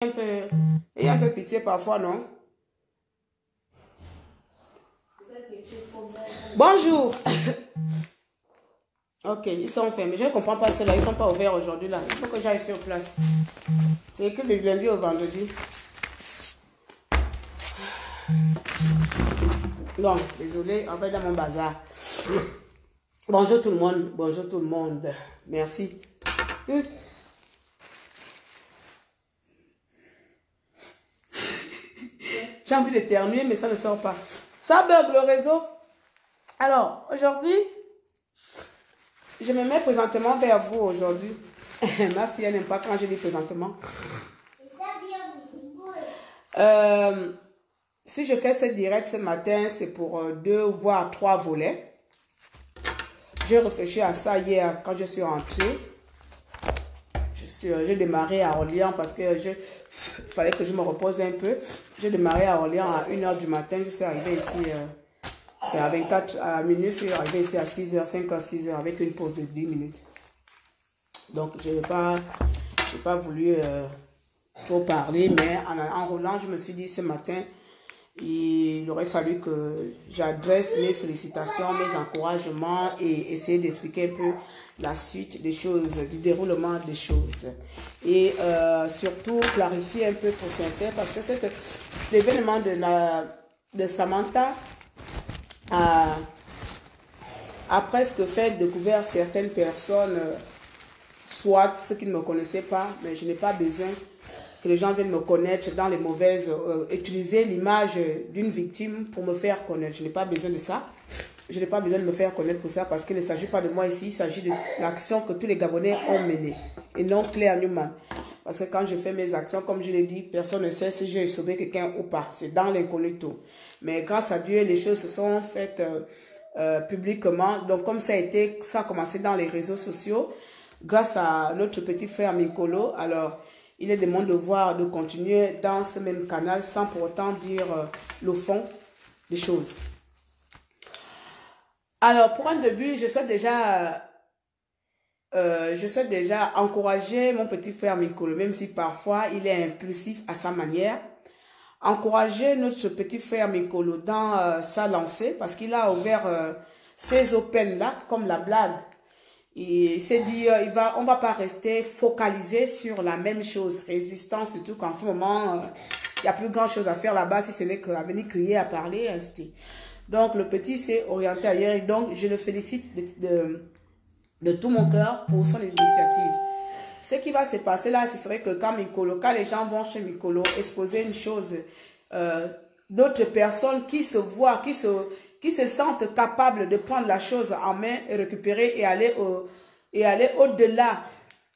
Et un peu pitié parfois, non? Bonjour. Ok, ils sont fermés. Je ne comprends pas cela. Ils ne sont pas ouverts aujourd'hui là. Il faut que j'aille sur place. C'est que le lundi au vendredi. Non, désolé, on va dans mon bazar. Bonjour tout le monde. Bonjour tout le monde. Merci. J'ai envie d'éternuer, mais ça ne sort pas. Ça bug le réseau. Alors, aujourd'hui, je me mets présentement vers vous aujourd'hui. Ma fille n'aime pas quand je dis présentement. Si je fais ce direct ce matin, c'est pour 2 voire 3 volets. J'ai réfléchi à ça hier quand je suis rentrée. J'ai démarré à Orléans parce que il fallait que je me repose un peu. J'ai démarré à Orléans à 1h du matin. Je suis arrivée ici à 24 à minuit. Je suis arrivée ici à 6h, 5h, 6h avec une pause de 10 minutes. Donc, je n'ai pas voulu trop parler, mais en roulant, je me suis dit ce matin, il aurait fallu que j'adresse mes félicitations, mes encouragements et essayer d'expliquer un peu la suite des choses, du déroulement des choses. Et surtout clarifier un peu pour certains, parce que l'événement de Samantha a presque fait découvrir certaines personnes, soit ceux qui ne me connaissaient pas, mais je n'ai pas besoin que les gens viennent me connaître dans les mauvaises... utiliser l'image d'une victime pour me faire connaître. Je n'ai pas besoin de ça. Je n'ai pas besoin de me faire connaître pour ça parce qu'il ne s'agit pas de moi ici. Il s'agit de l'action que tous les Gabonais ont menée et non Claire Newman. Parce que quand je fais mes actions, comme je l'ai dit, personne ne sait si j'ai sauvé quelqu'un ou pas. C'est dans l'incognito. Mais grâce à Dieu, les choses se sont faites publiquement. Donc comme ça a commencé dans les réseaux sociaux, grâce à notre petit frère Mikolo, alors... il est de mon devoir de continuer dans ce même canal sans pour autant dire le fond des choses. Alors, pour un début, je souhaite déjà encourager mon petit frère Mikolo, même si parfois il est impulsif à sa manière. Encourager notre petit frère Mikolo dans sa lancée, parce qu'il a ouvert ces open-là, comme la blague. Il s'est dit, on va pas rester focalisé sur la même chose, résistant, surtout qu'en ce moment, il n'y a plus grand chose à faire là-bas, si ce n'est qu'à venir crier, à parler, ainsi. Donc, le petit s'est orienté ailleurs et donc, je le félicite de tout mon cœur pour son initiative. Ce qui va se passer là, ce serait que quand les gens vont chez Mikolo exposer une chose, d'autres personnes qui se voient, qui se sentent capables de prendre la chose en main et récupérer et aller au-delà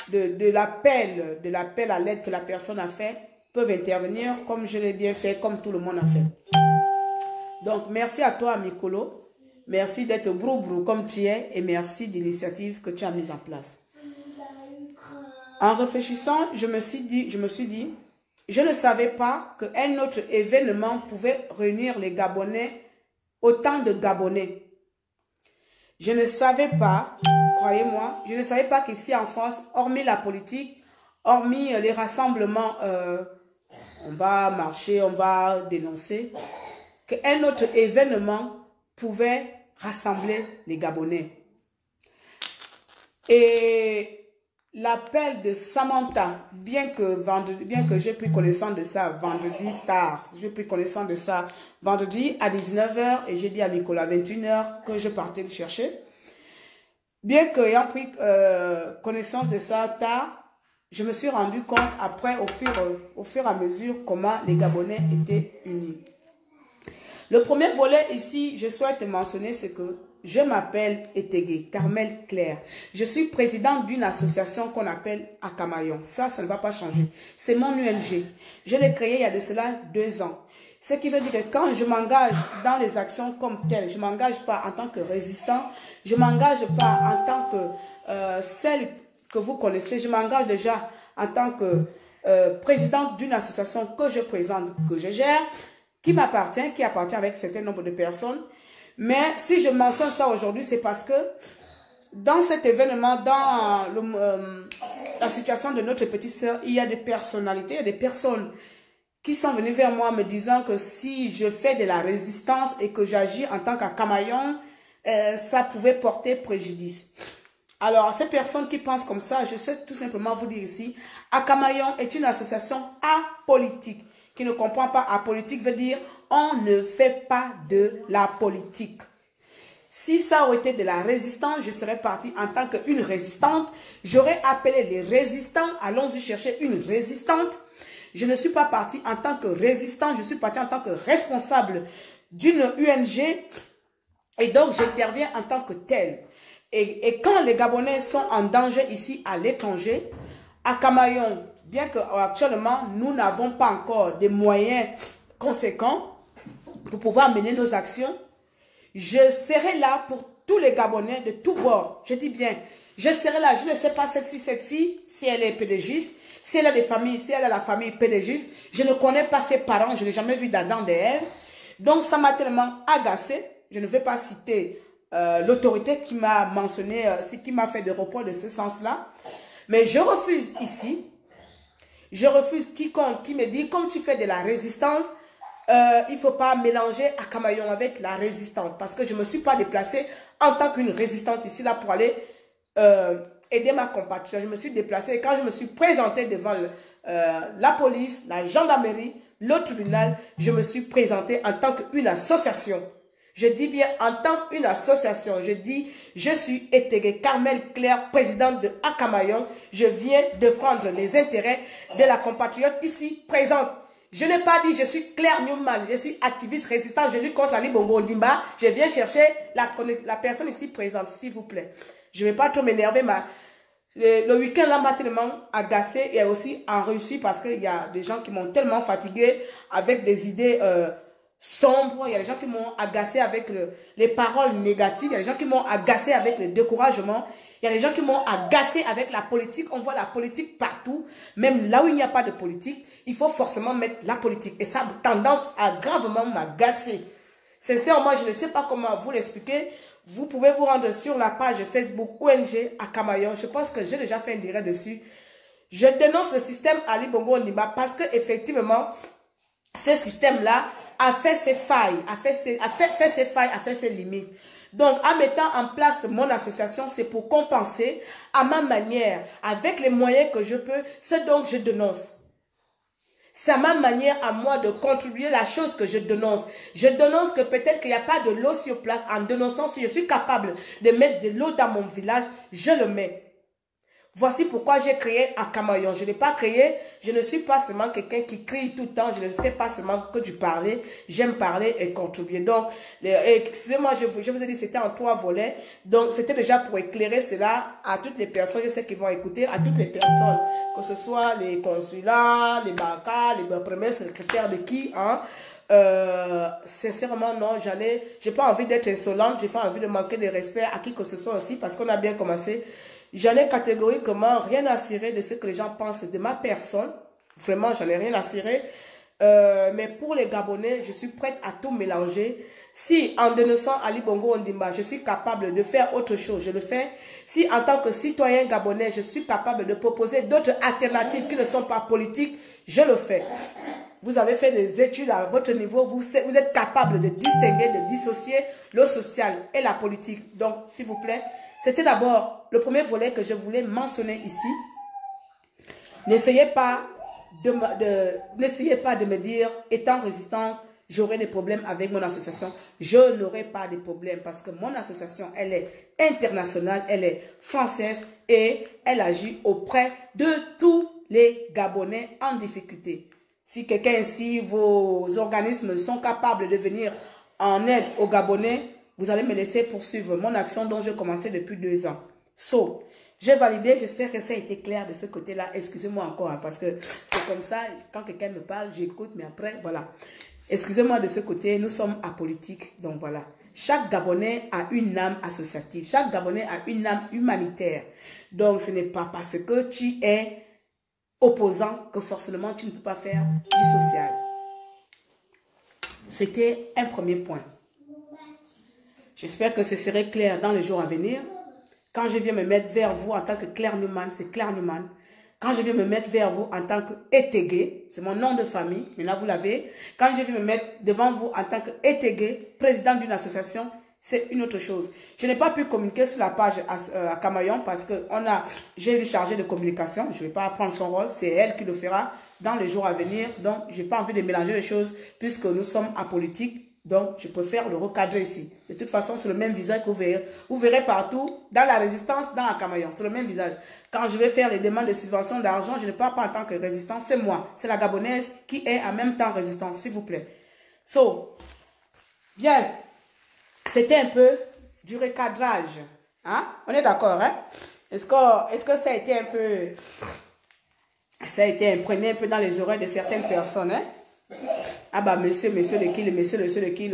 de l'appel à l'aide que la personne a fait, peuvent intervenir comme je l'ai bien fait, comme tout le monde a fait. Donc, merci à toi, Mikolo. Merci d'être brou-brou comme tu es et merci de l'initiative que tu as mise en place. En réfléchissant, je me suis dit, je ne savais pas qu'un autre événement pouvait réunir les Gabonais, autant de Gabonais. Je ne savais pas, croyez-moi, je ne savais pas qu'ici en France, hormis la politique, hormis les rassemblements, on va marcher, on va dénoncer, qu'un autre événement pouvait rassembler les Gabonais. Et l'appel de Samantha, bien que j'ai pris connaissance de ça vendredi tard, j'ai pris connaissance de ça vendredi à 19h et j'ai dit à Nicolas à 21h que je partais le chercher. Bien qu'ayant pris connaissance de ça tard, je me suis rendu compte après au fur et à mesure comment les Gabonais étaient unis. Le premier volet ici, je souhaite mentionner, c'est que je m'appelle Etegué, Carmel Claire. Je suis présidente d'une association qu'on appelle Akamayon. Ça ne va pas changer. C'est mon UNG. Je l'ai créé il y a de cela 2 ans. Ce qui veut dire que quand je m'engage dans les actions comme telles, je ne m'engage pas en tant que résistant, je ne m'engage pas en tant que celle que vous connaissez, je m'engage déjà en tant que présidente d'une association que je présente, que je gère, qui appartient avec un certain nombre de personnes. Mais si je mentionne ça aujourd'hui, c'est parce que dans cet événement, dans la situation de notre petite sœur, il y a des personnalités, il y a des personnes qui sont venues vers moi me disant que si je fais de la résistance et que j'agis en tant qu'Akamayon, ça pouvait porter préjudice. Alors, ces personnes qui pensent comme ça, je souhaite tout simplement vous dire ici, Akamayon est une association apolitique. Qui ne comprend pas apolitique veut dire on ne fait pas de la politique. Si ça aurait été de la résistance, je serais partie en tant qu'une résistante. J'aurais appelé les résistants. Allons-y chercher une résistante. Je ne suis pas partie en tant que résistante. Je suis partie en tant que responsable d'une ONG. Et donc, j'interviens en tant que telle. Et quand les Gabonais sont en danger ici à l'étranger, à Camaillon, bien qu'actuellement, nous n'avons pas encore des moyens conséquents pour pouvoir mener nos actions, je serai là pour tous les Gabonais de tous bords. Je dis bien, je serai là. Je ne sais pas si cette fille, si elle est pédégiste, si elle a des familles, si elle a la famille pédégiste. Je ne connais pas ses parents, je n'ai jamais vu d'Adam d'Ève. Donc ça m'a tellement agacé. Je ne vais pas citer l'autorité qui m'a mentionné, qui m'a fait des reports de ce sens-là. Mais je refuse ici. Je refuse quiconque qui me dit, comme tu fais de la résistance, il ne faut pas mélanger Akamayon avec la résistante. Parce que je ne me suis pas déplacée en tant qu'une résistante ici là pour aller aider ma compatriote. Je me suis déplacée et quand je me suis présentée devant la police, la gendarmerie, le tribunal, je me suis présentée en tant qu'une association. Je dis bien en tant qu'une association. Je dis, je suis Etégué Carmel Claire, présidente de Akamayon. Je viens défendre les intérêts de la compatriote ici présente. Je n'ai pas dit je suis Claire Newman, je suis activiste résistante, je lutte contre Ali Bongo Ondimba. Je viens chercher la personne ici présente, s'il vous plaît. Je ne vais pas trop m'énerver, mais le week-end là m'a tellement agacé et aussi enrichi parce qu'il y a des gens qui m'ont tellement fatigué avec des idées sombres. Il y a des gens qui m'ont agacé avec les paroles négatives. Il y a des gens qui m'ont agacé avec le découragement. Il y a des gens qui m'ont agacé avec la politique. On voit la politique partout. Même là où il n'y a pas de politique, il faut forcément mettre la politique. Et ça a tendance à gravement m'agacer. Sincèrement, je ne sais pas comment vous l'expliquer. Vous pouvez vous rendre sur la page Facebook ONG Akamayon. Je pense que j'ai déjà fait un direct dessus. Je dénonce le système Ali Bongo Ondimba parce que effectivement, ce système-là a fait ses failles, a fait ses limites. Donc, en mettant en place mon association, c'est pour compenser à ma manière, avec les moyens que je peux, ce dont je dénonce. C'est à ma manière à moi de contribuer la chose que je dénonce. Je dénonce que peut-être qu'il n'y a pas de l'eau sur place. En dénonçant, si je suis capable de mettre de l'eau dans mon village, je le mets. Voici pourquoi j'ai créé Akamayon. Je ne l'ai pas créé, je ne suis pas seulement quelqu'un qui crie tout le temps, je ne fais pas seulement que du parler, j'aime parler et contribuer. Donc, excusez-moi, je vous ai dit c'était en 3 volets, donc c'était déjà pour éclairer cela à toutes les personnes, je sais qu'ils vont écouter, à toutes les personnes, que ce soit les consulats, les bancas, les premiers secrétaires de qui, hein. Sincèrement non, j'ai pas envie d'être insolente, j'ai pas envie de manquer de respect à qui que ce soit aussi, parce qu'on a bien commencé. J'en ai catégoriquement rien à cirer de ce que les gens pensent de ma personne. Vraiment, j'en ai rien à cirer. Mais pour les Gabonais, je suis prête à tout mélanger. Si en dénonçant Ali Bongo Ondimba, je suis capable de faire autre chose, je le fais. Si en tant que citoyen gabonais, je suis capable de proposer d'autres alternatives qui ne sont pas politiques, je le fais. Vous avez fait des études à votre niveau, vous êtes capable de distinguer, de dissocier le social et la politique. Donc, s'il vous plaît, c'était d'abord le premier volet que je voulais mentionner ici. N'essayez pas de me dire, étant résistante, j'aurai des problèmes avec mon association. Je n'aurai pas de problème parce que mon association, elle est internationale, elle est française et elle agit auprès de tous les Gabonais en difficulté. Si quelqu'un ici, vos organismes sont capables de venir en aide aux Gabonais, vous allez me laisser poursuivre mon action dont j'ai commencé depuis 2 ans. So, j'ai validé, j'espère que ça a été clair de ce côté-là. Excusez-moi encore, hein, parce que c'est comme ça, quand quelqu'un me parle, j'écoute, mais après, voilà. Excusez-moi de ce côté, nous sommes apolitiques, donc voilà. Chaque Gabonais a une âme associative, chaque Gabonais a une âme humanitaire. Donc, ce n'est pas parce que tu es opposant que forcément tu ne peux pas faire du social. C'était un premier point. J'espère que ce serait clair dans les jours à venir. Quand je viens me mettre vers vous en tant que Claire Newman, c'est Claire Newman. quand je vais me mettre vers vous en tant que Etegué, c'est mon nom de famille, maintenant vous l'avez, quand je vais me mettre devant vous en tant que Etegué, président d'une association, c'est une autre chose. Je n'ai pas pu communiquer sur la page à Camaillon parce que j'ai une chargée de communication. Je ne vais pas prendre son rôle. C'est elle qui le fera dans les jours à venir. Donc, je n'ai pas envie de mélanger les choses puisque nous sommes apolitiques. Donc, je préfère le recadrer ici. De toute façon, c'est le même visage que vous verrez. Vous verrez partout, dans la résistance, dans Camaillon. C'est le même visage. Quand je vais faire les demandes de subvention d'argent, je ne parle pas en tant que résistance. C'est moi. C'est la Gabonaise qui est en même temps résistance, s'il vous plaît. So, bien. C'était un peu du recadrage. Hein? On est d'accord, hein? Est-ce que ça a été un peu... Ça a été imprégné un peu dans les oreilles de certaines personnes, hein? Ah bah, monsieur de qui, monsieur de qui,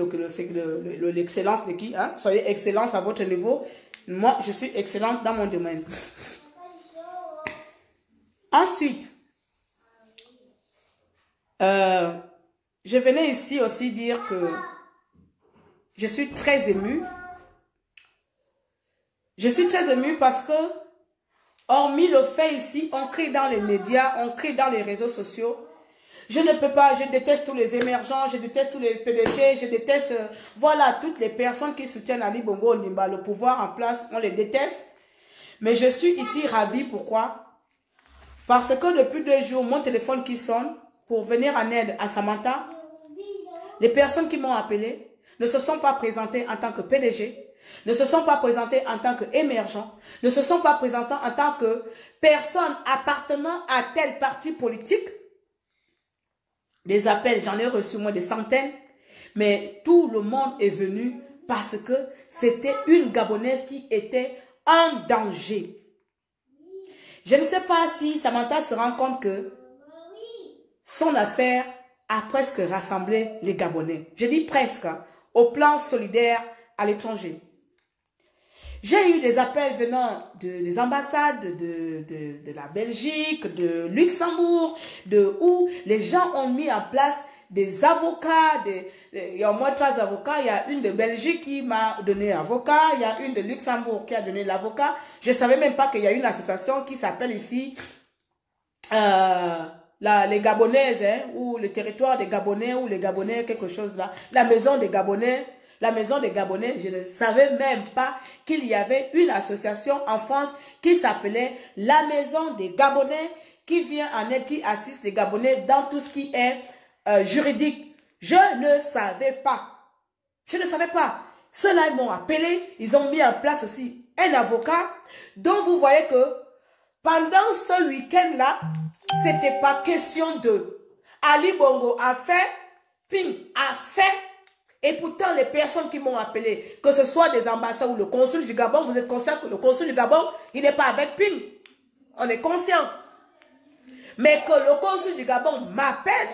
l'excellence de qui, hein? Soyez excellence à votre niveau. Moi, je suis excellente dans mon domaine. Ensuite, je venais ici aussi dire que je suis très émue. Je suis très émue parce que, hormis le fait ici, on crie dans les médias, on crie dans les réseaux sociaux. Je ne peux pas, je déteste tous les émergents, je déteste tous les PDG, je déteste, voilà, toutes les personnes qui soutiennent Ali Bongo Ondimba, le pouvoir en place, on les déteste. Mais je suis ici ravie, pourquoi? Parce que depuis 2 jours, mon téléphone qui sonne pour venir en aide à Samantha, les personnes qui m'ont appelé ne se sont pas présentées en tant que PDG, ne se sont pas présentées en tant qu'émergents, ne se sont pas présentées en tant que personnes appartenant à tel parti politique. Des appels, j'en ai reçu moins de centaines, mais tout le monde est venu parce que c'était une Gabonaise qui était en danger. Je ne sais pas si Samantha se rend compte que son affaire a presque rassemblé les Gabonais. Je dis presque, au plan solidaire à l'étranger. J'ai eu des appels venant des ambassades de la Belgique, de Luxembourg, où les gens ont mis en place des avocats. Il y a au moins 3 avocats. Il y a une de Belgique qui m'a donné l'avocat. Il y a une de Luxembourg qui a donné l'avocat. Je ne savais même pas qu'il y a une association qui s'appelle ici les Gabonaises, hein, ou le territoire des Gabonais, ou les Gabonais, quelque chose là. La maison des Gabonais. La maison des Gabonais, je ne savais même pas qu'il y avait une association en France qui s'appelait la maison des Gabonais, qui vient en aide, qui assiste les Gabonais dans tout ce qui est juridique. Je ne savais pas. Je ne savais pas. Ceux-là, ils m'ont appelé, ils ont mis en place aussi un avocat, dont vous voyez que pendant ce week-end-là, c'était pas question de Ali Bongo a fait, Ping a fait. Et pourtant, les personnes qui m'ont appelé, que ce soit des ambassades ou le consul du Gabon, vous êtes conscient que le consul du Gabon, il n'est pas avec Ping. On est conscient. Mais que le consul du Gabon m'appelle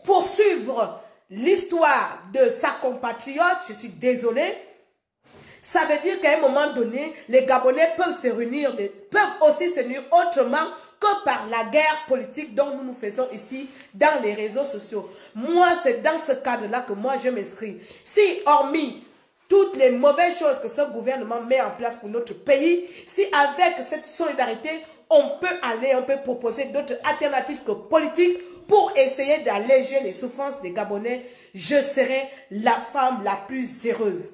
pour suivre l'histoire de sa compatriote, je suis désolée. Ça veut dire qu'à un moment donné, les Gabonais peuvent se réunir, peuvent aussi se réunir autrement que par la guerre politique dont nous nous faisons ici dans les réseaux sociaux. Moi, c'est dans ce cadre-là que moi, je m'inscris. Si, hormis toutes les mauvaises choses que ce gouvernement met en place pour notre pays, si avec cette solidarité, on peut proposer d'autres alternatives que politiques pour essayer d'alléger les souffrances des Gabonais, je serai la femme la plus heureuse.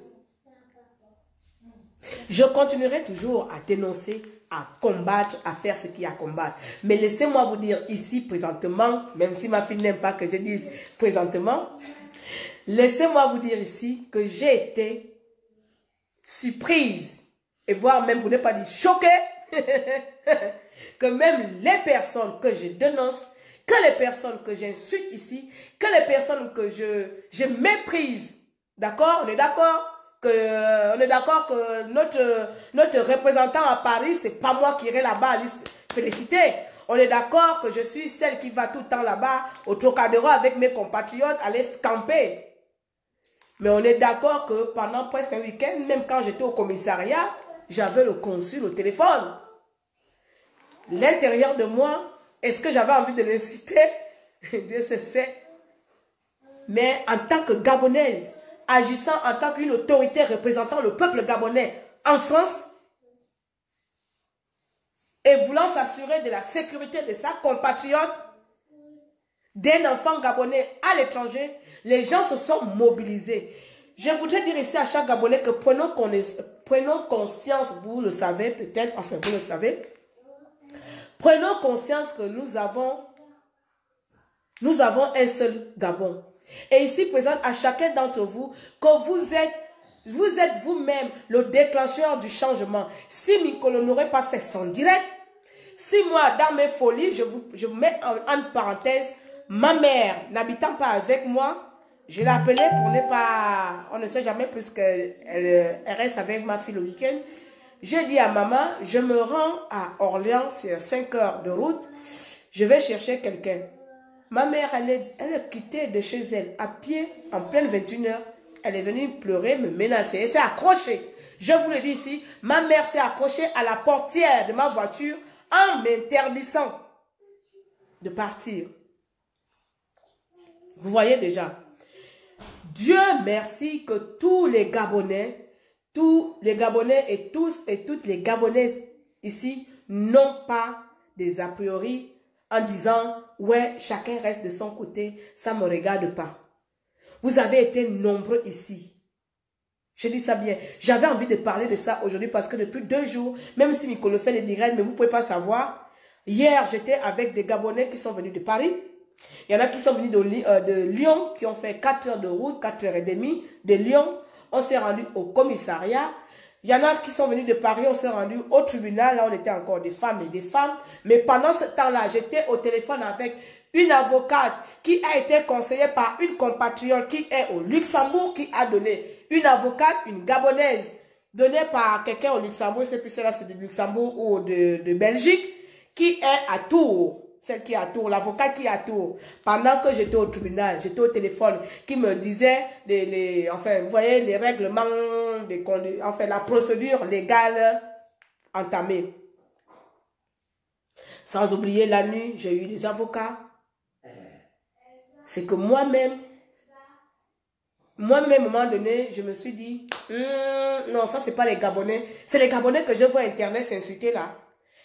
Je continuerai toujours à dénoncer, à combattre, à faire ce qu'il y a à combattre. Mais laissez-moi vous dire ici, présentement, même si ma fille n'aime pas que je dise présentement, laissez-moi vous dire ici que j'ai été surprise, et voire même pour ne pas dire choquée, que même les personnes que je dénonce, que les personnes que j'insulte ici, que les personnes que je méprise, d'accord? On est d'accord? On est d'accord que notre représentant à Paris, c'est pas moi qui irai là-bas à lui féliciter. On est d'accord que je suis celle qui va tout le temps là-bas au Trocadéro avec mes compatriotes aller camper. Mais on est d'accord que pendant presque un week-end, même quand j'étais au commissariat, j'avais le consul au téléphone. L'intérieur de moi, est-ce que j'avais envie de l'insulter? Dieu seul sait. Mais en tant que Gabonaise, agissant en tant qu'une autorité représentant le peuple gabonais en France, et voulant s'assurer de la sécurité de sa compatriote, d'un enfant gabonais à l'étranger, les gens se sont mobilisés. Je voudrais dire ici à chaque Gabonais que prenons conscience, vous le savez peut-être, enfin vous le savez, prenons conscience que nous avons un seul Gabon. Et ici présente à chacun d'entre vous que vous êtes vous-même le déclencheur du changement. Si Mikolo n'aurait pas fait son direct, si moi dans mes folies, je vous mets en parenthèse, ma mère n'habitant pas avec moi, je l'ai appelée pour ne pas, on ne sait jamais puisqu'elle reste avec ma fille le week-end. J'ai dit à maman, je me rends à Orléans, c'est 5 heures de route, je vais chercher quelqu'un. Ma mère, elle a quitté de chez elle à pied en pleine 21h. Elle est venue pleurer, me menacer. Elle s'est accrochée. Je vous le dis ici, ma mère s'est accrochée à la portière de ma voiture en m'interdisant de partir. Vous voyez déjà. Dieu merci que tous les Gabonais et toutes les Gabonaises ici n'ont pas des a priori en disant « ouais, chacun reste de son côté, ça ne me regarde pas ». Vous avez été nombreux ici. Je dis ça bien. J'avais envie de parler de ça aujourd'hui parce que depuis 2 jours, même si Mikolo fait des directs, mais vous ne pouvez pas savoir, hier j'étais avec des Gabonais qui sont venus de Paris. Il y en a qui sont venus de Lyon, qui ont fait 4 heures de route, 4 heures et demie de Lyon. On s'est rendu au commissariat. Il y en a qui sont venus de Paris, on s'est rendu au tribunal. Là, on était encore des femmes et des femmes. Mais pendant ce temps-là, j'étais au téléphone avec une avocate qui a été conseillée par une compatriote qui est au Luxembourg, qui a donné une avocate, une Gabonaise, donnée par quelqu'un au Luxembourg, je ne sais plus si c'est du Luxembourg ou de Belgique, qui est à Tours. Celle qui est à Tours, l'avocate qui est à Tours. Pendant que j'étais au tribunal, j'étais au téléphone, qui me disait, enfin, vous voyez, les règlements, enfin, la procédure légale entamée. Sans oublier la nuit, j'ai eu des avocats. C'est que moi-même, à un moment donné, je me suis dit, non, ça, c'est pas les Gabonais. C'est les Gabonais que je vois Internet s'insulter là.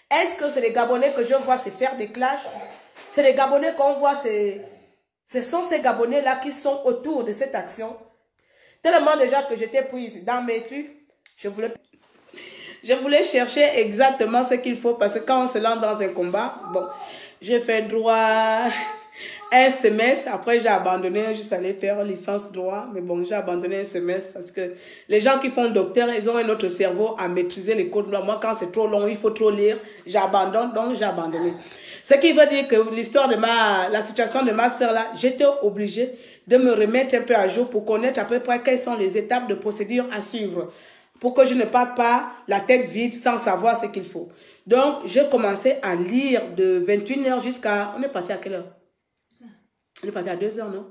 Est-ce que c'est les Gabonais que je vois se faire des clashs? C'est les Gabonais qu'on voit, ce sont ces Gabonais-là qui sont autour de cette action. Tellement déjà que j'étais prise dans mes trucs, je voulais chercher exactement ce qu'il faut parce que quand on se lance dans un combat, bon, j'ai fait droit un semestre, après j'ai abandonné, juste aller faire licence droit, mais bon, j'ai abandonné un semestre parce que les gens qui font docteur, ils ont un autre cerveau à maîtriser les codes. Moi, quand c'est trop long, il faut trop lire, j'abandonne, donc j'ai abandonné. Ce qui veut dire que l'histoire de la situation de ma sœur là, j'étais obligée de me remettre un peu à jour pour connaître à peu près quelles sont les étapes de procédure à suivre, pour que je ne parte pas la tête vide sans savoir ce qu'il faut. Donc, j'ai commencé à lire de 21h jusqu'à, on est parti à quelle heure? On est parti à 2h, non?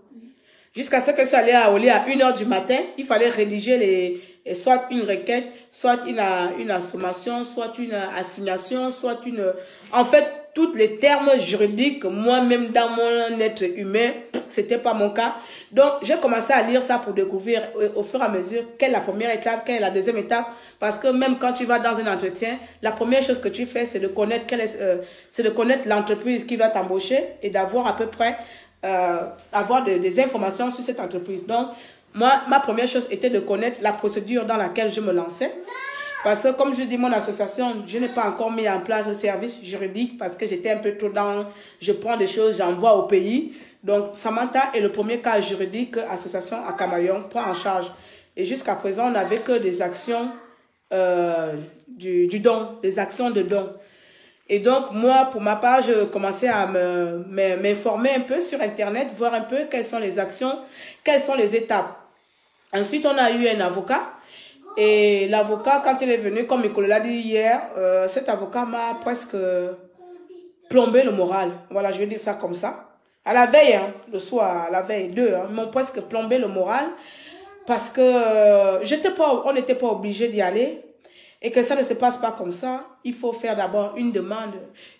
Jusqu'à ce que ça allait à 1h du matin, il fallait rédiger soit une requête, soit une assommation, soit une assignation, soit une... En fait, tous les termes juridiques, moi-même dans mon être humain, c'était pas mon cas. Donc, j'ai commencé à lire ça pour découvrir au fur et à mesure quelle est la première étape, quelle est la deuxième étape. Parce que même quand tu vas dans un entretien, la première chose que tu fais, c'est de connaître l'entreprise qui va t'embaucher et d'avoir à peu près avoir des informations sur cette entreprise. Donc, moi, ma première chose était de connaître la procédure dans laquelle je me lançais. Parce que, comme je dis, mon association, je n'ai pas encore mis en place le service juridique parce que j'étais un peu trop dans... Je prends des choses, j'envoie au pays. Donc, Samantha est le premier cas juridique que l'association à Camaillon prend en charge. Et jusqu'à présent, on n'avait que des actions du don, des actions de don. Et donc, moi, pour ma part, je commençais à m'informer un peu sur Internet, voir un peu quelles sont les actions, quelles sont les étapes. Ensuite, on a eu un avocat. Et l'avocat, quand il est venu, comme Mikolo l'a dit hier, cet avocat m'a presque plombé le moral. Voilà, je vais dire ça comme ça. À la veille, hein, le soir, à la veille, ils m'ont presque plombé le moral. Parce que on n'était pas obligé d'y aller. et que ça ne se passe pas comme ça, il faut faire d'abord une demande,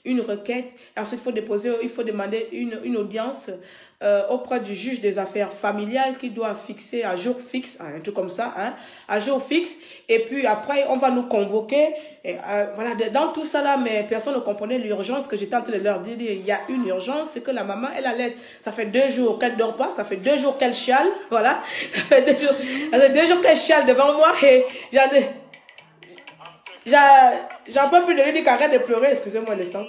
une requête. Ensuite, il faut demander une audience auprès du juge des affaires familiales qui doit fixer à jour fixe, un truc comme ça, hein, à jour fixe. Et puis après, on va nous convoquer. Et, voilà, dans tout ça là, mais personne ne comprenait l'urgence que j'étais en train de leur dire. Il y a une urgence, c'est que la maman, elle allait. Ça fait 2 jours qu'elle ne dort pas, ça fait 2 jours qu'elle chiale, voilà. Ça fait 2 jours qu'elle chiale devant moi et j'en peux plus de lui dire qu'arrête de pleurer. Excusez-moi un instant.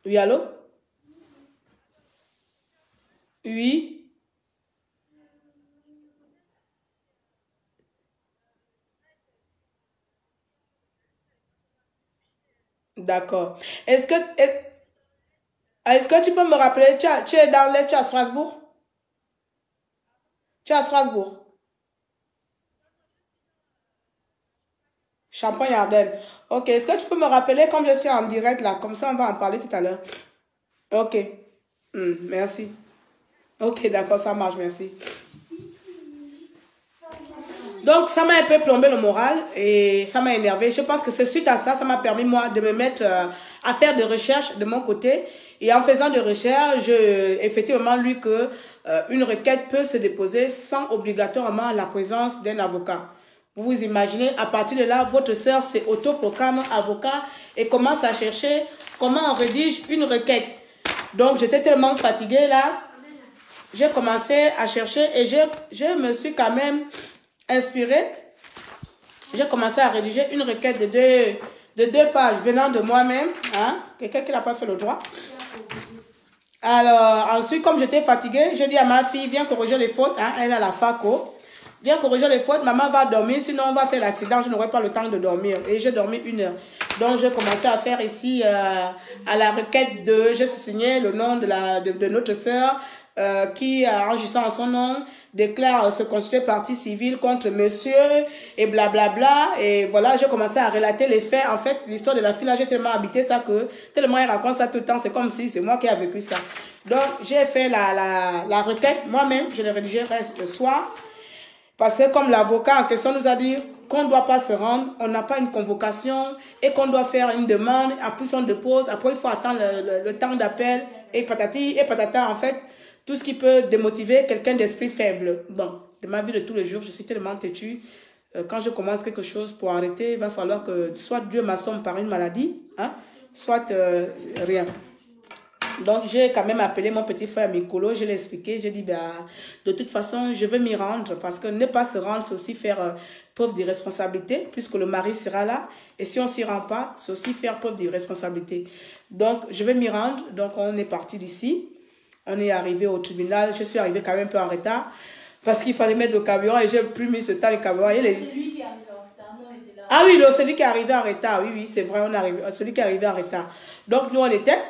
Oui, allô? Oui. D'accord. Est-ce que tu peux me rappeler, tu es dans l'Est, tu es à Strasbourg? Tu es à Strasbourg. Champagne-Ardenne. Ok. Est-ce que tu peux me rappeler comme je suis en direct là? Comme ça, on va en parler tout à l'heure. Ok. Merci. Ok, d'accord, ça marche, merci. Donc, ça m'a un peu plombé le moral et ça m'a énervé. Je pense que c'est suite à ça, ça m'a permis, moi, de me mettre à faire des recherches de mon côté. Et en faisant des recherches, j'ai effectivement lu que une requête peut se déposer sans obligatoirement la présence d'un avocat. Vous vous imaginez, à partir de là, votre sœur s'autoproclame avocat et commence à chercher comment on rédige une requête. Donc, j'étais tellement fatiguée là, j'ai commencé à chercher et je me suis quand même inspirée. J'ai commencé à rédiger une requête de 2 pages venant de moi-même, hein, quelqu'un qui n'a pas fait le droit. Alors, ensuite, comme j'étais fatiguée, j'ai dit à ma fille, viens corriger les fautes, hein, elle a la faco. Viens corriger les fautes, maman va dormir, sinon on va faire l'accident, je n'aurai pas le temps de dormir. Et j'ai dormi 1 heure. Donc, j'ai commencé à faire ici, à la requête j'ai signé le nom de notre sœur, qui, enregistrant son nom, déclare se constituer partie civile contre monsieur, et blablabla. Et voilà, j'ai commencé à relater les faits. En fait, l'histoire de la fille là, j'ai tellement habité ça que, tellement elle raconte ça tout le temps, c'est comme si c'est moi qui ai vécu ça. Donc, j'ai fait la requête moi-même, je l'ai rédigée le soir. Parce que comme l'avocat en question nous a dit qu'on ne doit pas se rendre, on n'a pas une convocation et qu'on doit faire une demande, après on dépose, après il faut attendre le temps d'appel et patati et patata. En fait, tout ce qui peut démotiver quelqu'un d'esprit faible. Bon, de ma vie de tous les jours, je suis tellement têtue. Quand je commence quelque chose pour arrêter, il va falloir que soit Dieu m'assomme par une maladie, hein, soit rien. Donc, j'ai quand même appelé mon petit frère Mikolo, je l'ai expliqué, j'ai dit, bah, de toute façon, je veux m'y rendre, parce que ne pas se rendre, c'est aussi faire preuve d'irresponsabilité, puisque le mari sera là, et si on s'y rend pas, c'est aussi faire preuve d'irresponsabilité. Donc, je vais m'y rendre, donc on est parti d'ici, on est arrivé au tribunal, je suis arrivé quand même un peu en retard, parce qu'il fallait mettre le carburant, et j'ai plus mis ce temps, le carburant. C'est lui qui est arrivé en retard, nous on était là. Ah oui, celui qui est arrivé en retard, oui, c'est vrai, celui qui est arrivé en retard. Donc, nous on était...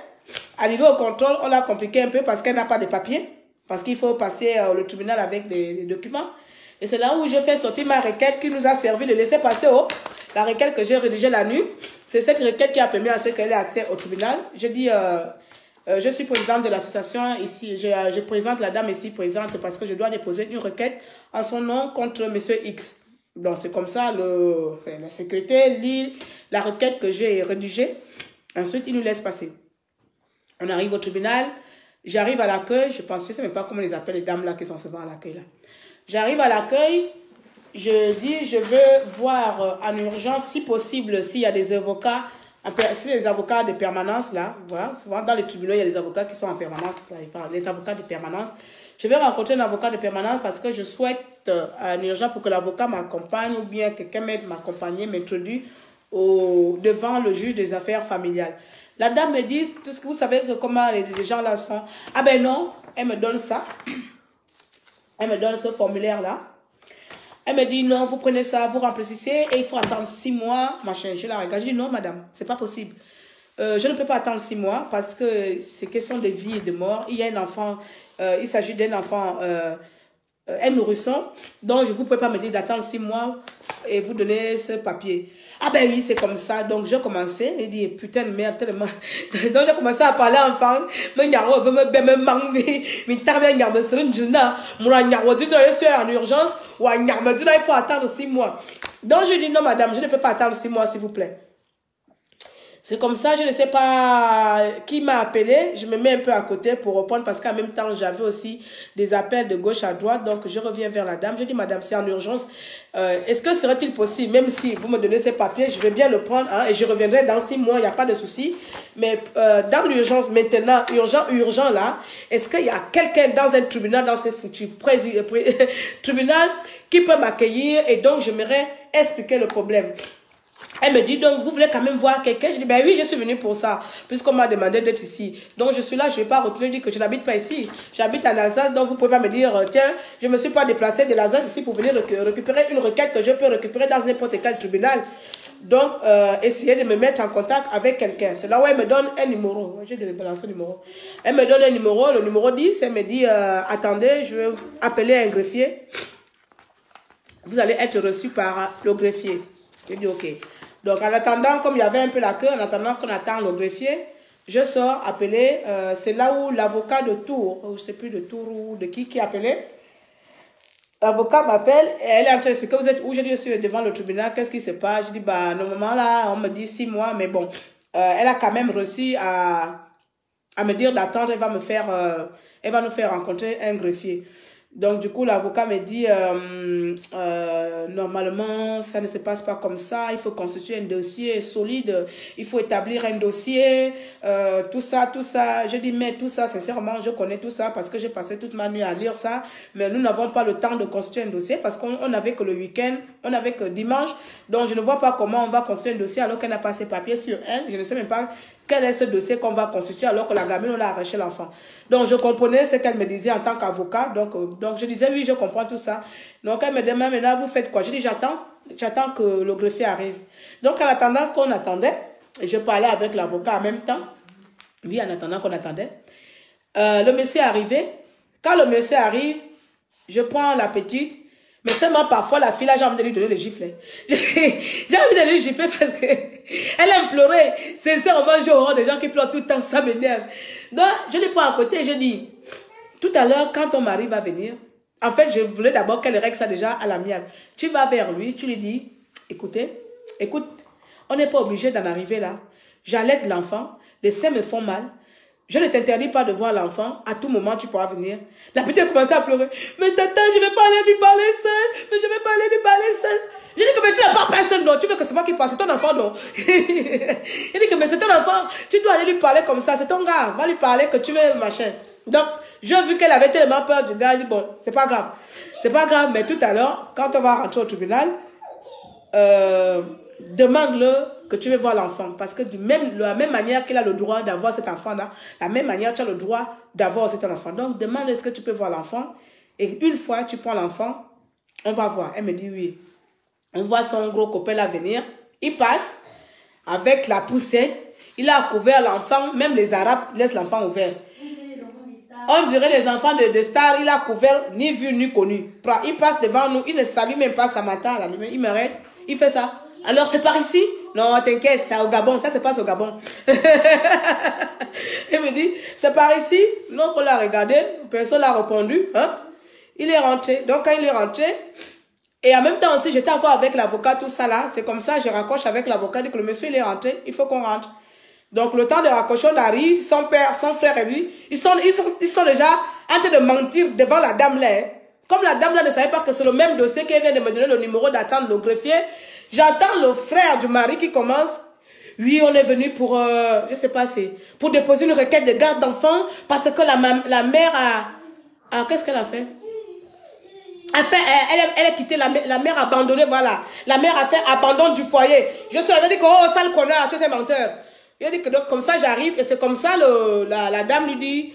Arrivé au contrôle, on l'a compliqué un peu parce qu'elle n'a pas de papier, parce qu'il faut passer le tribunal avec des documents. Et c'est là où j'ai fait sortir ma requête qui nous a servi de laisser passer la requête que j'ai rédigée la nuit. C'est cette requête qui a permis à ce qu'elle ait accès au tribunal. Je dis, je suis présidente de l'association ici, je présente la dame ici présente parce que je dois déposer une requête en son nom contre monsieur X. Donc c'est comme ça, la sécurité lit la requête que j'ai rédigée. Ensuite, il nous laisse passer. On arrive au tribunal, j'arrive à l'accueil, je pense, je ne sais même pas comment les appellent les dames là qui sont souvent à l'accueil là. J'arrive à l'accueil, je dis, je veux voir en urgence, si possible, s'il y a des avocats, si les avocats de permanence là, voilà, souvent dans les tribunaux, il y a des avocats qui sont en permanence, les avocats de permanence. Je vais rencontrer un avocat de permanence parce que je souhaite en urgence pour que l'avocat m'accompagne ou bien quelqu'un m'aide m'accompagner, m'introduire devant le juge des affaires familiales. La dame me dit, tout ce que vous savez comment les gens là sont. Ah ben non, elle me donne ça. Elle me donne ce formulaire-là. Elle me dit, non, vous prenez ça, vous remplissez et il faut attendre 6 mois, machin. Je la regarde, je dis, non madame, c'est pas possible. Je ne peux pas attendre 6 mois parce que c'est question de vie et de mort. Il y a un enfant, il s'agit d'un enfant un nourrisson, donc je ne vous pouvez pas me dire d'attendre 6 mois et vous donner ce papier. Ah ben oui, c'est comme ça. Donc j'ai commencé, et dit putain de merde, tellement. Donc j'ai commencé à parler enfant, mais nyaro veut me manguer, mais t'as bien nyaro sur une journée, moi nyaro dit je suis en urgence, ou nyaro dit il faut attendre 6 mois. Donc je dis non madame, je ne peux pas attendre 6 mois s'il vous plaît. C'est comme ça, je ne sais pas qui m'a appelé. Je me mets un peu à côté pour répondre parce qu'en même temps, j'avais aussi des appels de gauche à droite. Donc, je reviens vers la dame. Je dis, madame, c'est en urgence. Est-ce que serait-il possible, même si vous me donnez ces papiers, je vais bien le prendre hein, et je reviendrai dans 6 mois, il n'y a pas de souci. Mais dans l'urgence maintenant, urgent là, est-ce qu'il y a quelqu'un dans un tribunal, dans ce foutu tribunal qui peut m'accueillir et donc j'aimerais expliquer le problème. Elle me dit, donc, vous voulez quand même voir quelqu'un? Je dis, ben oui, je suis venue pour ça, puisqu'on m'a demandé d'être ici. Donc, je suis là, je ne vais pas retourner, je dis que je n'habite pas ici. J'habite en Alsace, donc vous pouvez pas me dire, tiens, je ne me suis pas déplacée de l'Alsace ici pour venir récupérer une requête que je peux récupérer dans n'importe quel tribunal. Donc, essayez de me mettre en contact avec quelqu'un. C'est là où elle me donne un numéro. J'ai de balancer le numéro. Elle me donne un numéro, le numéro 10, elle me dit, attendez, je vais appeler un greffier. Vous allez être reçu par le greffier. Je dis, ok. Donc, en attendant, comme il y avait un peu la queue, en attendant qu'on attend le greffier, je sors appeler. C'est là où l'avocat de Tours, je ne sais plus de Tours ou de qui a appelé. L'avocat m'appelle et elle est en train d'expliquer, vous êtes où? Je dis, je suis devant le tribunal, qu'est-ce qui se passe? Je dis, bah, normalement, là, on me dit 6 mois, mais bon, elle a quand même réussi à me dire d'attendre, elle va nous faire rencontrer un greffier. Donc, du coup, l'avocat me dit, normalement, ça ne se passe pas comme ça. Il faut constituer un dossier solide. Il faut établir un dossier. Tout ça, tout ça. Je dis, mais tout ça, sincèrement, je connais tout ça parce que j'ai passé toute ma nuit à lire ça. Mais nous n'avons pas le temps de constituer un dossier parce qu'on n'avait que le week-end, on n'avait que dimanche. Donc, je ne vois pas comment on va constituer un dossier alors qu'elle n'a pas ses papiers sur elle. Je ne sais même pas quel est ce dossier qu'on va constituer alors que la gamine, on a arraché l'enfant. Donc, je comprenais ce qu'elle me disait en tant qu'avocat. Donc, je disais, oui, je comprends tout ça. Donc, elle me demande, maintenant, vous faites quoi? Je dis, j'attends que le greffier arrive. Donc, en attendant qu'on attendait, je parlais avec l'avocat en même temps. Oui, en attendant qu'on attendait. Le monsieur est arrivé. Quand le monsieur arrive, je prends la petite. Mais seulement parfois, la fille, là, j'ai envie de lui donner le giflet. J'ai envie de lui gifler parce que elle a imploré. Sincèrement, j'ai horreur des gens qui pleurent tout le temps, ça m'énerve. Donc, je lui prends à côté et je dis, tout à l'heure, quand ton mari va venir, en fait, je voulais d'abord qu'elle règle ça déjà à l'amiable. Tu vas vers lui, tu lui dis, écoute, on n'est pas obligé d'en arriver là. J'allaite l'enfant, les seins me font mal. Je ne t'interdis pas de voir l'enfant. À tout moment, tu pourras venir. La petite a commencé à pleurer. Mais tata, je ne vais pas aller lui parler seul. Mais je ne vais pas aller lui parler seul. Je dis que mais tu n'as pas personne, non. Tu veux que c'est moi qui passe. C'est ton enfant, non. Il dit que mais c'est ton enfant. Tu dois aller lui parler comme ça. C'est ton gars. Va lui parler que tu veux, machin. Donc, j'ai vu qu'elle avait tellement peur du gars. Je dis, bon, c'est pas grave. C'est pas grave. Mais tout à l'heure, quand on va rentrer au tribunal, demande-le que tu veux voir l'enfant. Parce que de la même manière qu'il a le droit d'avoir cet enfant-là, la même manière tu as le droit d'avoir cet enfant. Donc, demande est-ce que tu peux voir l'enfant. Et une fois tu prends l'enfant, on va voir. Elle me dit oui. On voit son gros copain là venir. Il passe avec la poussette. Il a couvert l'enfant. Même les Arabes laissent l'enfant ouvert. On dirait les enfants de stars. Il a couvert ni vu ni connu. Il passe devant nous. Il ne salue même pas Samantha. Il m'arrête. Il fait ça. Alors, c'est par ici? Non, t'inquiète, c'est au Gabon. Ça se passe au Gabon. Il me dit, c'est par ici? Donc, on l'a regardé. Personne n'a répondu. Hein? Il est rentré. Donc, quand il est rentré, et en même temps aussi, j'étais encore avec l'avocat, tout ça là. C'est comme ça, je raccroche avec l'avocat. Il dit que le monsieur, il est rentré. Il faut qu'on rentre. Donc, le temps de raccrocher, on arrive. Son père, son frère et lui, ils sont déjà en train de mentir devant la dame là. Comme la dame là ne savait pas que c'est le même dossier qu'elle vient de me donner le numéro d'attente, le greffier. J'entends le frère du mari qui commence. Oui, on est venu pour, je sais pas, c'est pour déposer une requête de garde d'enfant parce que la mère a qu'est-ce qu'elle a fait? Elle a quitté la mère abandonnée, voilà. La mère a fait abandon du foyer. Je suis dit que, oh, sale connard, tu es menteur. Il a dit que donc, comme ça, j'arrive et c'est comme ça, la dame lui dit,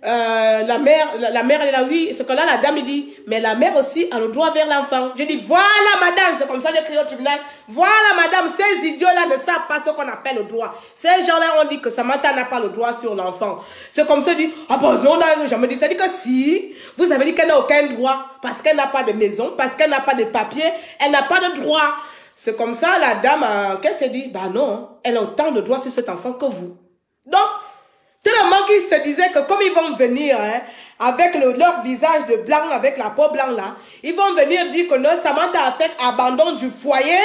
la mère elle est là, oui. Ce que là, la dame lui dit, mais la mère aussi a le droit vers l'enfant. Je dis, voilà madame, c'est comme ça que j'ai crié au tribunal. Voilà madame, ces idiots-là ne savent pas ce qu'on appelle le droit. Ces gens-là ont dit que Samantha n'a pas le droit sur l'enfant. C'est comme ça, dit, ah bon, non, on n'a jamais dit ça. Dit que si, vous avez dit qu'elle n'a aucun droit, parce qu'elle n'a pas de maison, parce qu'elle n'a pas de papier, elle n'a pas de droit. C'est comme ça, la dame, qu'elle s'est dit, bah non, elle a autant de droits sur cet enfant que vous. Donc, tellement qu'ils se disaient que comme ils vont venir hein, avec leur visage de blanc, avec la peau blanche là, ils vont venir dire que non, Samantha a fait abandon du foyer.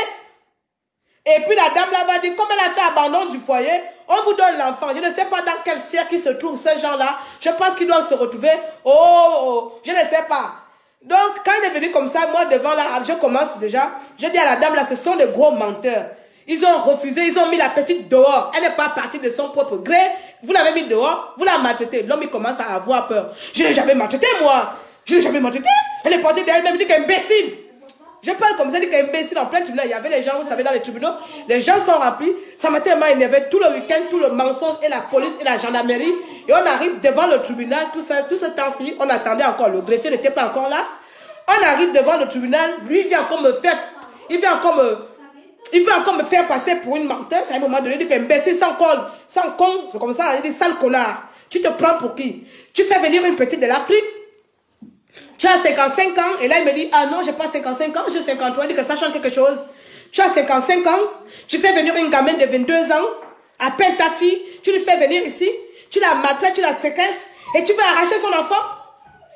Et puis la dame là va dire, comme elle a fait abandon du foyer, on vous donne l'enfant. Je ne sais pas dans quel cercle ils se trouvent ces gens-là. Je pense qu'ils doivent se retrouver. Oh, je ne sais pas. Donc quand il est venu comme ça, moi devant là, je commence déjà. Je dis à la dame là, ce sont des gros menteurs. Ils ont refusé, ils ont mis la petite dehors. Elle n'est pas partie de son propre gré. Vous l'avez mis dehors, vous la maltraitez. L'homme, il commence à avoir peur. Je n'ai jamais maltraité, moi. Je n'ai jamais maltraité. Elle est partie d'elle-même, dit qu'elle est imbécile. Je parle comme ça, dit qu'elle est imbécile en plein tribunal. Il y avait les gens, vous savez, dans les tribunaux. Les gens sont remplis. Ça m'a tellement énervé. Tout le week-end, tout le mensonge et la police et la gendarmerie. Et on arrive devant le tribunal. Tout ce temps-ci, on attendait encore. Le greffier n'était pas encore là. On arrive devant le tribunal. Lui, il vient encore me faire... Il veut encore me faire passer pour une menteuse. À un moment donné, il dit qu'imbécile, sans con, c'est comme ça, il dit sale connard. Tu te prends pour qui? Tu fais venir une petite de l'Afrique. Tu as 55 ans. Et là, il me dit, ah non, j'ai pas 55 ans, j'ai 53. Il dit que ça change quelque chose. Tu as 55 ans. Tu fais venir une gamine de 22 ans. À peine ta fille. Tu lui fais venir ici. Tu la maltraites, tu la séquestres. Et tu veux arracher son enfant.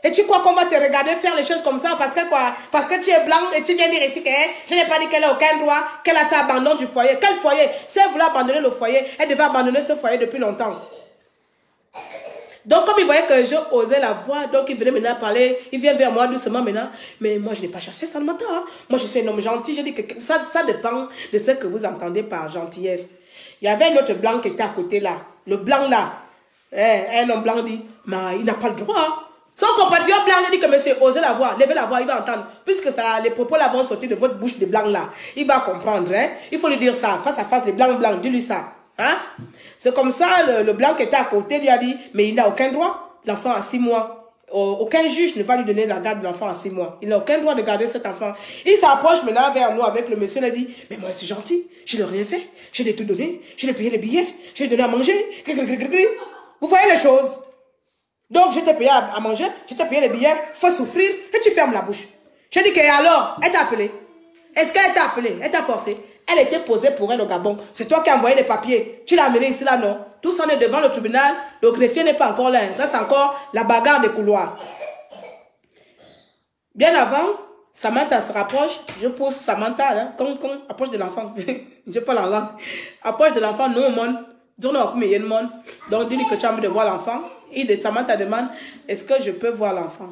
Et tu crois qu'on va te regarder faire les choses comme ça parce que quoi? Parce que tu es blanc et tu viens dire ici que je n'ai pas dit qu'elle n'a aucun droit, qu'elle a fait abandon du foyer. Quel foyer? Si elle voulait abandonner le foyer, elle devait abandonner ce foyer depuis longtemps. Donc comme il voyait que je osais la voir, donc il venait maintenant parler, il vient vers moi doucement maintenant. Mais moi je n'ai pas cherché ça le matin. Hein. Moi je suis un homme gentil, je dis que ça dépend de ce que vous entendez par gentillesse. Il y avait un autre blanc qui était à côté là. Le blanc là, un homme blanc dit, mais il n'a pas le droit. Hein. Son compatriote blanc lui dit que monsieur, osez la voix, levez la voix, il va entendre. Puisque ça, les propos là vont sortir de votre bouche de blanc là. Il va comprendre, hein. Il faut lui dire ça, face à face, les blancs, dis-lui ça. Hein? C'est comme ça, le blanc qui était à côté lui a dit, mais il n'a aucun droit. L'enfant a 6 mois. Aucun juge ne va lui donner la garde de l'enfant à 6 mois. Il n'a aucun droit de garder cet enfant. Il s'approche maintenant vers nous avec le monsieur, il a dit, mais moi c'est gentil, je n'ai rien fait. Je l'ai tout donné, je l'ai payé les billets, je l'ai donné à manger. Vous voyez les choses? Donc, je t'ai payé à manger, je t'ai payé les billets, faut souffrir, et tu fermes la bouche. Je dis que alors, elle t'a appelé. Est-ce qu'elle t'a appelé? Elle t'a forcé? Elle était posée pour elle au Gabon. C'est toi qui as envoyé les papiers. Tu l'as amené ici là, non? Tout ça, on est devant le tribunal. Le greffier n'est pas encore là. Là, c'est encore la bagarre des couloirs. Bien avant, Samantha se rapproche. Je pose Samantha, là, comme approche de l'enfant. Je parle en langue. Approche de l'enfant, non, mon. Donc, dis-lui que tu as envie de voir l'enfant. Et Samantha demande, est-ce que je peux voir l'enfant?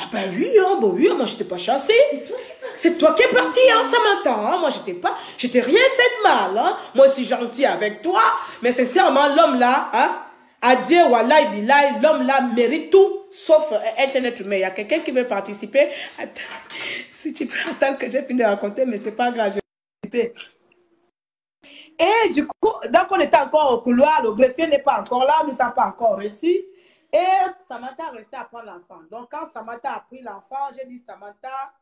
Ah ben oui, hein, bon, oui, moi je t'ai pas chassé. C'est toi qui es parti, hein, Samantha. Hein, moi je t'ai rien fait de mal. Hein. Moi je suis gentil avec toi. Mais sincèrement, l'homme là, hein, à dire, wallahi billahi, l'homme là mérite tout, sauf Internet. Mais il y a quelqu'un qui veut participer. Attends, si tu peux attendre que j'ai fini de raconter, mais c'est pas grave, je vais participer. Et du coup, donc on était encore au couloir, le greffier n'est pas encore là, nous n'avons pas encore reçu. Et Samantha a réussi à prendre l'enfant. Donc quand Samantha a pris l'enfant, j'ai dit Samantha,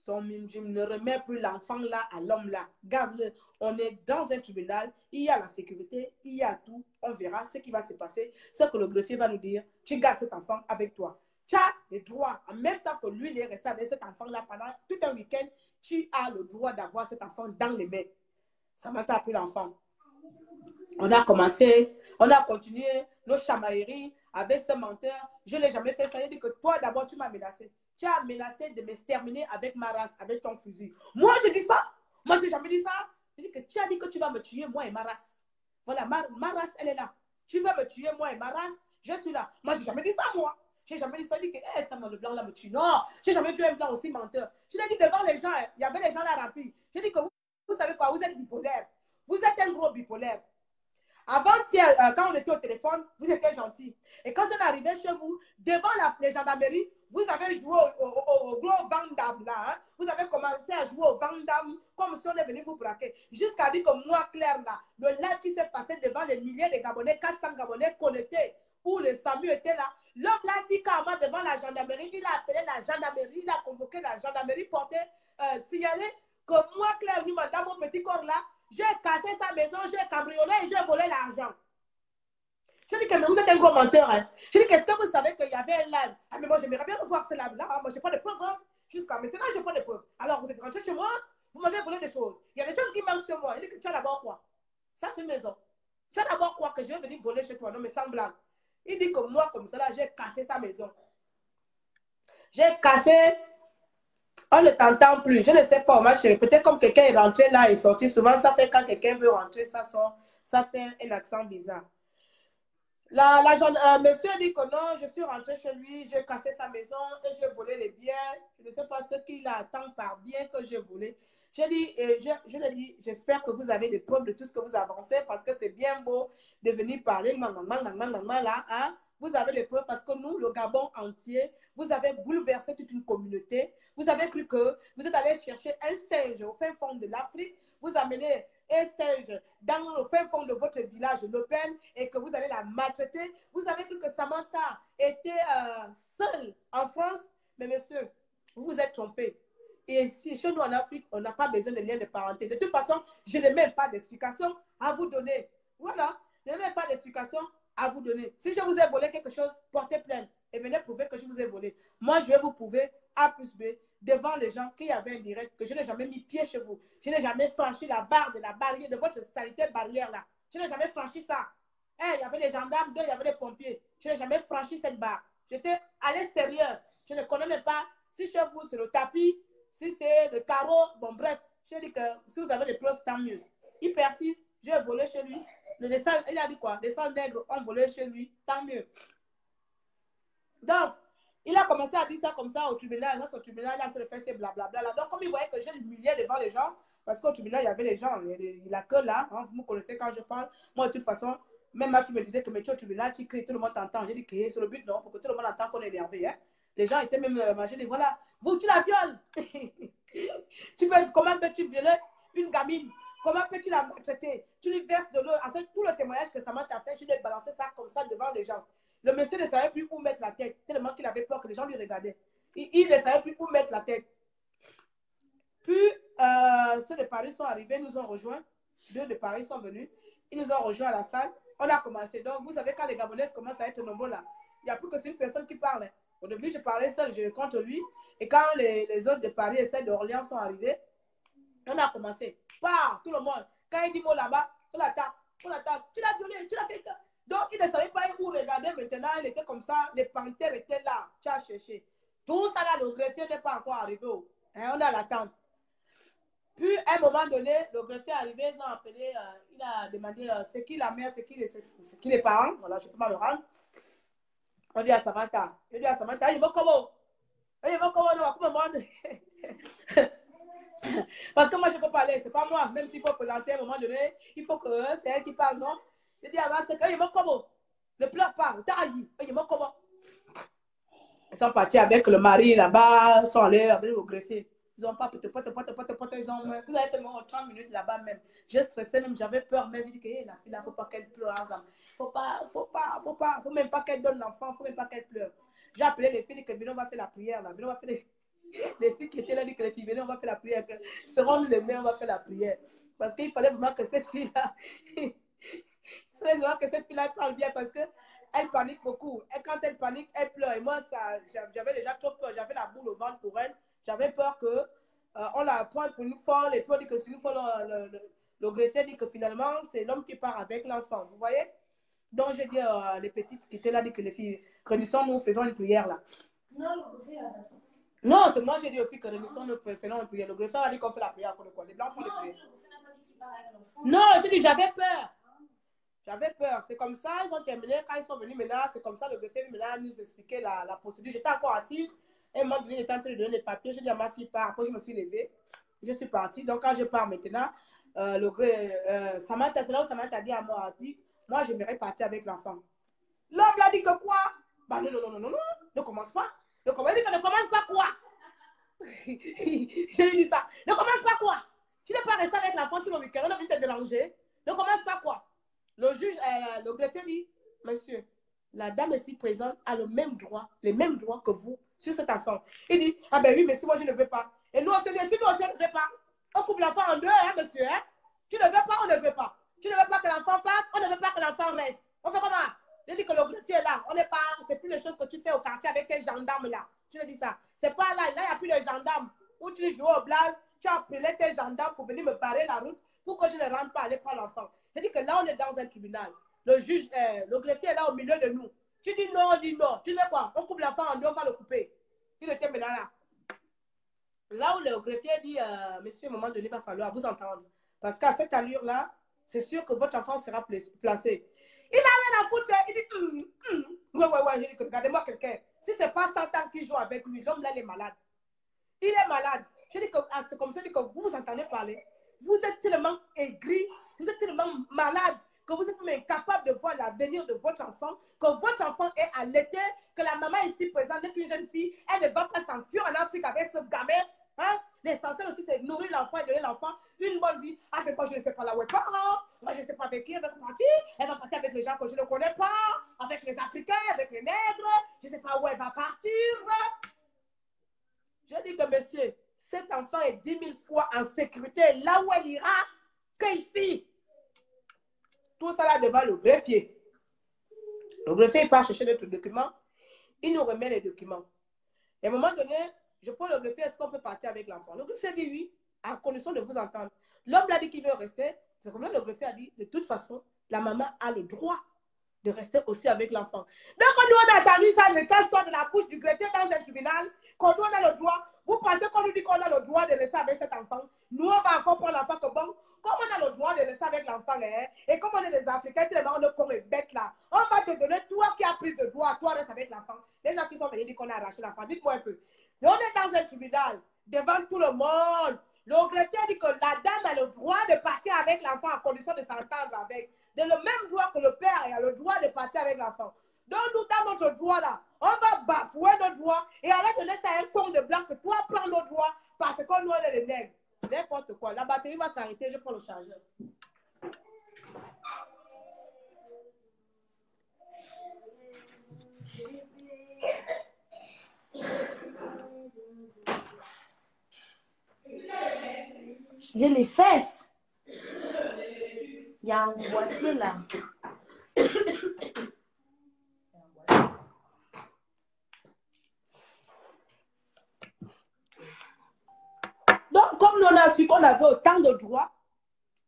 je ne remets plus l'enfant là à l'homme là. Garde-le. On est dans un tribunal, il y a la sécurité, il y a tout. On verra ce qui va se passer. Ce que le greffier va nous dire, tu gardes cet enfant avec toi. Tu as le droit, en même temps que lui, il est resté avec cet enfant là pendant tout un week-end, tu as le droit d'avoir cet enfant dans les mains. Samantha a pris l'enfant. On a commencé, on a continué nos chamailleries avec ce menteur. Je ne l'ai jamais fait ça. Il dit que toi, d'abord, tu m'as menacé. Tu as menacé de m'exterminer avec ma race, avec ton fusil. Moi, je dis ça. Moi, je n'ai jamais dit ça. Je dis que tu as dit que tu vas me tuer, moi et ma race. Voilà, ma race, elle est là. Tu vas me tuer, moi et ma race. Je suis là. Moi, je n'ai jamais dit ça, moi. Je n'ai jamais dit ça. Je dis que, hé, le blanc là me tue. Non, je n'ai jamais vu un blanc aussi menteur. Je l'ai dit devant les gens. Il y avait des gens là remplis. Je dis que vous savez quoi, vous êtes bipolaire. Vous êtes un gros bipolaire. Avant-hier, quand on était au téléphone, vous étiez gentil. Et quand on est arrivé chez vous, devant les gendarmeries, vous avez joué au gros Vandam là. Hein? Vous avez commencé à jouer au Vandam comme si on est venu vous braquer. Jusqu'à dire que moi, Claire, là, le live qui s'est passé devant les milliers de Gabonais, 400 Gabonais connectés. où le SAMU était là. L'homme l'a dit carrément devant la gendarmerie. Il a appelé la gendarmerie. Il a convoqué la gendarmerie pour signaler que moi, Claire Numa, dans mon petit corps là, j'ai cassé sa maison, j'ai cambriolé et j'ai volé l'argent. Je dis que mais vous êtes un gros menteur. Hein. Je dis que est-ce que vous savez qu'il y avait un live? Ah, mais moi, j'aimerais bien voir ce live-là. Ah, moi, je n'ai pas de preuves. Hein. Jusqu'à maintenant, je n'ai pas de preuves. Alors, vous êtes rentré chez moi, vous m'avez volé des choses. Il y a des choses qui manquent chez moi. Il dit que tu as d'abord quoi? Ça, c'est une maison. Tu as d'abord quoi que je vais venir voler chez toi? Non, mais sans blague. Il dit que moi, comme ça, là, j'ai cassé sa maison. J'ai cassé. On ne t'entend plus. Je ne sais pas, ma chérie. Peut-être comme quelqu'un est rentré là et sorti. Souvent, ça fait quand quelqu'un veut rentrer, ça sort. Ça fait un accent bizarre. Monsieur dit que non, je suis rentré chez lui, j'ai cassé sa maison et j'ai volé les biens. Je ne sais pas ce qu'il attend par bien que j'ai volé. Je lui ai dit, j'espère que vous avez des preuves de tout ce que vous avancez parce que c'est bien beau de venir parler là. Hein? Vous avez les preuves parce que nous, le Gabon entier, vous avez bouleversé toute une communauté. Vous avez cru que vous êtes allé chercher un singe au fin fond de l'Afrique. Vous amenez un singe dans le fin fond de votre village Le Pen et que vous allez la maltraiter. Vous avez cru que Samantha était seule en France. Mais monsieur, vous vous êtes trompé. Et ici, chez nous en Afrique, on n'a pas besoin de lien de parenté. De toute façon, je n'ai même pas d'explication à vous donner. Voilà, je n'ai même pas d'explication à vous donner. Si je vous ai volé quelque chose, portez plainte et venez prouver que je vous ai volé. Moi, je vais vous prouver A plus B devant les gens qu'il y avait un direct, que je n'ai jamais mis pied chez vous. Je n'ai jamais franchi la barre de la barrière, de votre sanitaire barrière là. Je n'ai jamais franchi ça. Il y avait des gendarmes, il y avait des pompiers. Je n'ai jamais franchi cette barre. J'étais à l'extérieur. Je ne connais même pas si chez vous c'est le tapis, si c'est le carreau. Bon, bref, je dis que si vous avez des preuves, tant mieux. Il persiste, j'ai volé chez lui. Il a dit quoi? Les sales nègres ont volé chez lui, tant mieux. Donc, il a commencé à dire ça comme ça au tribunal. Au tribunal, il a en train de faire ses blablabla. Donc, comme il voyait que je l'humiliais devant les gens, parce qu'au tribunal, il y avait les gens, il a que là, hein, vous me connaissez quand je parle. Moi, de toute façon, même ma fille me disait que mais tu es au tribunal, tu cries, tout le monde t'entend. J'ai dit que c'est le but, non, pour que tout le monde entende qu'on est énervé. Hein. Les gens étaient même j'ai dit, voilà, vous, tu la violes. Comment peux-tu violer une gamine? Comment peux-tu la maltraiter? Tu lui verses de l'eau. En fait, tout le témoignage que Samantha a fait, je lui ai balancé ça comme ça devant les gens. Le monsieur ne savait plus où mettre la tête, tellement qu'il avait peur que les gens lui regardaient. Il ne savait plus où mettre la tête. Puis, ceux de Paris sont arrivés, nous ont rejoints. 2 de Paris sont venus. Ils nous ont rejoints à la salle. On a commencé. Donc, vous savez, quand les Gabonaises commencent à être nombreux là, il n'y a plus que une personne qui parle. Au début, je parlais seul, je contre lui. Et quand les autres de Paris et celles d'Orléans sont arrivés, on a commencé. Tout le monde. Quand il dit mot là-bas, on l'attaque. Tu l'as violé, tu l'as fait ça. Donc, il ne savait pas où regarder maintenant. Il était comme ça. Les panthères étaient là. Tu as cherché. Tout ça là, le greffier n'est pas encore arrivé. Hein, on est à l'attente. Puis, à un moment donné, le greffier est arrivé. Ils ont appelé. Il a demandé c'est qui la mère, c'est qui les parents. Voilà, je ne peux pas me rendre. On dit à Samantha. Il dit à Samantha, il va comment? Il va comment? On va comment? Parce que moi, je ne peux pas aller. Ce n'est pas moi. Même s'il faut présenter à un moment donné, il faut que c'est elle qui parle, non? Je dis, c'est quand il va comment? Ne pleure pas. Il va comment? Ils sont partis avec le mari là-bas. Ils sont allés avec le greffier. Ils n'ont pas ils ont vous avez fait 30 minutes là-bas même. J'ai stressé même, j'avais peur même. Je dis que la fille là, il ne faut pas qu'elle pleure ensemble. Faut même pas qu'elle donne l'enfant, il ne faut même pas qu'elle pleure. J'ai appelé les filles, que venez, on va faire la prière là. Venez, on va faire les filles qui étaient là, dit que les filles, venez, on va faire la prière. Seront les mères, on va faire la prière. Parce qu'il fallait vraiment que cette fille-là, il fallait vraiment que cette fille-là parle bien parce que elle panique beaucoup. Et quand elle panique, elle pleure. Et moi, j'avais déjà trop peur. J'avais la boule au ventre pour elle. J'avais peur que on la prenne pour une folle. Et puis on dit que c'est une folle. Le greffier dit que finalement, c'est l'homme qui part avec l'enfant. Vous voyez? Donc, j'ai dit les petites qui étaient là, dit que les filles, réunissons-nous, faisons une prière là. Non, le greffier a dit. Non, c'est moi, j'ai dit aux filles que réunissons-nous, faisons une prière. Le greffier a dit qu'on fait la prière. Les blancs font la prière. Non, j'ai dit, j'avais peur. J'avais peur. C'est comme ça, ils ont terminé. Quand ils sont venus maintenant, c'est comme ça, le greffier maintenant nous expliquer la procédure. J'étais encore assise. Et moi, il était en train de donner les papiers. J'ai dit à ma fille, pars. Après, je me suis levée. Je suis partie. Donc, quand je pars maintenant, Samantha, c'est là où Samantha a dit à moi, moi, j'aimerais partir avec l'enfant. L'homme l'a dit que quoi? Bah non, ne commence pas. Il dit que ne commence pas quoi? Je lui dis ça. Ne commence pas quoi? Tu n'es pas resté avec l'enfant tout le week-end. On a venu te déranger. Ne commence pas quoi? Le juge, le greffier dit, monsieur, la dame ici présente a le même droit, les mêmes droits que vous sur cet enfant. Il dit, ah ben oui, mais si moi je ne veux pas. Et nous, on se dit, si nous aussi on ne veut pas, on coupe l'enfant en deux, hein, monsieur, hein? Tu ne veux pas, on ne veut pas. Tu ne veux pas que l'enfant parte, on ne veut pas que l'enfant reste. On fait comment? Je dis que le greffier est là. On n'est pas, c'est plus les choses que tu fais au quartier avec tes gendarmes là. Tu ne dis ça. C'est pas là, là, il n'y a plus de gendarmes. Où tu joues au blaze, tu as appelé tes gendarmes pour venir me barrer la route pour que je ne rentre pas aller prendre l'enfant. Je dis que là, on est dans un tribunal. Le juge, le greffier est là au milieu de nous. Tu dis non, on dit non. Tu dis quoi? On coupe l'enfant en deux, on va le couper. Il était maintenant là. Là où le greffier dit, monsieur, à un moment donné, il va falloir vous entendre. Parce qu'à cette allure-là, c'est sûr que votre enfant sera placé. Il a rien à foutre. Il dit, ouais. Je dis, regardez-moi quelqu'un. Si ce n'est pas 100 ans qui joue avec lui, l'homme là, il est malade. Il est malade. Je dis que c'est comme ça que vous vous entendez parler. Vous êtes tellement aigri, vous êtes tellement malade que vous êtes même incapable de voir l'avenir de votre enfant, que votre enfant est allaité, que la maman ici présente est une jeune fille, elle ne va pas s'enfuir en Afrique avec ce gamin. Hein? L'essentiel aussi, c'est nourrir l'enfant et donner l'enfant une bonne vie. Ah, mais moi, je ne sais pas là où elle part. Moi, je ne sais pas avec qui elle va partir. Elle va partir avec les gens que je ne connais pas, avec les Africains, avec les nègres. Je ne sais pas où elle va partir. Je dis que, monsieur, cet enfant est 10 000 fois en sécurité là où elle ira qu'ici. Tout ça là devant le greffier. Le greffier, il part chercher d'autres documents. Il nous remet les documents. Et à un moment donné, je prends le greffier, est-ce qu'on peut partir avec l'enfant? Le greffier dit oui, à condition de vous entendre. L'homme l'a dit qu'il veut rester. C'est comme ça le greffier a dit, de toute façon, la maman a le droit de rester aussi avec l'enfant. Donc, quand nous on a entendu ça, le cas sort de la bouche du greffier dans un tribunal, qu'on nous on a le droit, vous pensez qu'on nous dit qu'on a le droit de rester avec cet enfant? Nous, on va encore prendre l'enfant que bon, comme on a le droit de rester avec l'enfant, hein, et comme on est des Africains, tellement on est bêtes là, on va te donner, toi qui as pris de droit, toi reste avec l'enfant. Les gens qui sont venus dire qu'on a arraché l'enfant, dites-moi un peu. Et on est dans un tribunal, devant tout le monde. Le greffier dit que la dame a le droit de partir avec l'enfant à condition de s'entendre avec. De le même droit que le père a le droit de partir avec l'enfant. Donc nous, dans notre droit là, on va bafouer nos droits et arrête de laisser un con de blanc que toi prends nos droits parce que nous on est les nègres. N'importe quoi. La batterie va s'arrêter, je prends le chargeur. J'ai les fesses. Il y a un boîtier là. Donc, comme nous on a su qu'on avait autant de droits,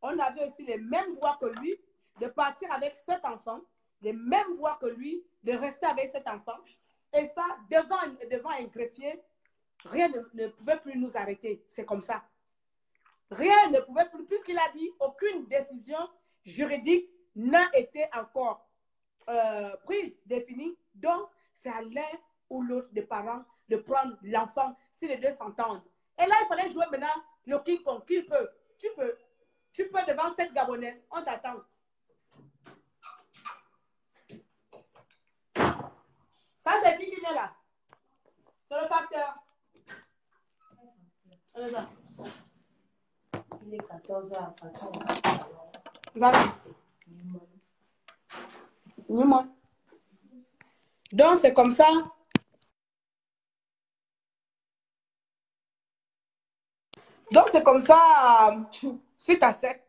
on avait aussi les mêmes droits que lui de partir avec cet enfant, les mêmes droits que lui de rester avec cet enfant. Et ça, devant un greffier, rien ne pouvait plus nous arrêter. C'est comme ça. Rien ne pouvait plus, puisqu'il a dit, aucune décision juridique n'a été encore prise, définie. Donc, c'est à l'un ou l'autre des parents de prendre l'enfant si les deux s'entendent. Et là, il fallait jouer maintenant le King Kong. Qui peut? Tu peux devant cette Gabonaise. On t'attend. Ça, c'est qui vient là? C'est le facteur. On est là. Il est 14h. Donc, c'est comme ça. Donc, c'est comme ça, suite à cette...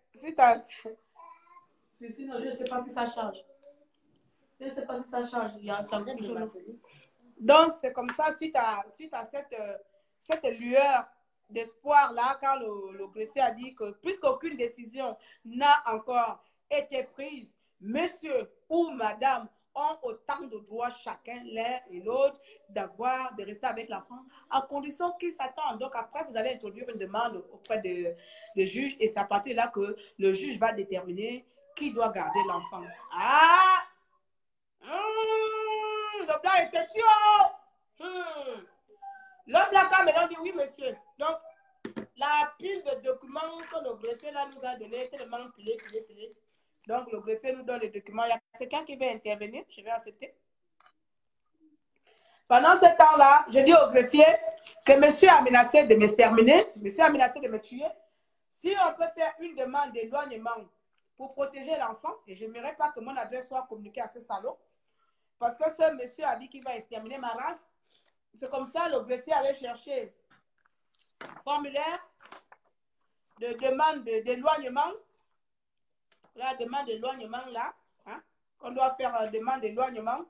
Sinon, je ne sais pas si ça change. Je ne sais pas si ça change. Il y a un samedi toujours. Donc, c'est comme ça, suite à cette lueur d'espoir là, quand le greffier a dit que puisqu'aucune décision n'a encore été prise, monsieur ou madame ont autant de droits chacun, l'un et l'autre, de rester avec l'enfant, à condition qu'ils s'attendent. Donc après, vous allez introduire une demande auprès de juge et c'est à partir de là que le juge va déterminer qui doit garder l'enfant. Ah! Le blanc est têtu. L'homme là, quand maintenant dit oui, monsieur. Donc, la pile de documents que le greffier là nous a donné, tellement pilé. Donc, le greffier nous donne les documents. Il y a quelqu'un qui veut intervenir, je vais accepter. Pendant ce temps-là, je dis au greffier que monsieur a menacé de m'exterminer, monsieur a menacé de me tuer. Si on peut faire une demande d'éloignement pour protéger l'enfant, et je n'aimerais pas que mon adresse soit communiquée à ce salaud, parce que ce monsieur a dit qu'il va exterminer ma race. C'est comme ça, le greffier allait chercher formulaire de demande d'éloignement. La demande d'éloignement là, hein, on doit faire une demande d'éloignement.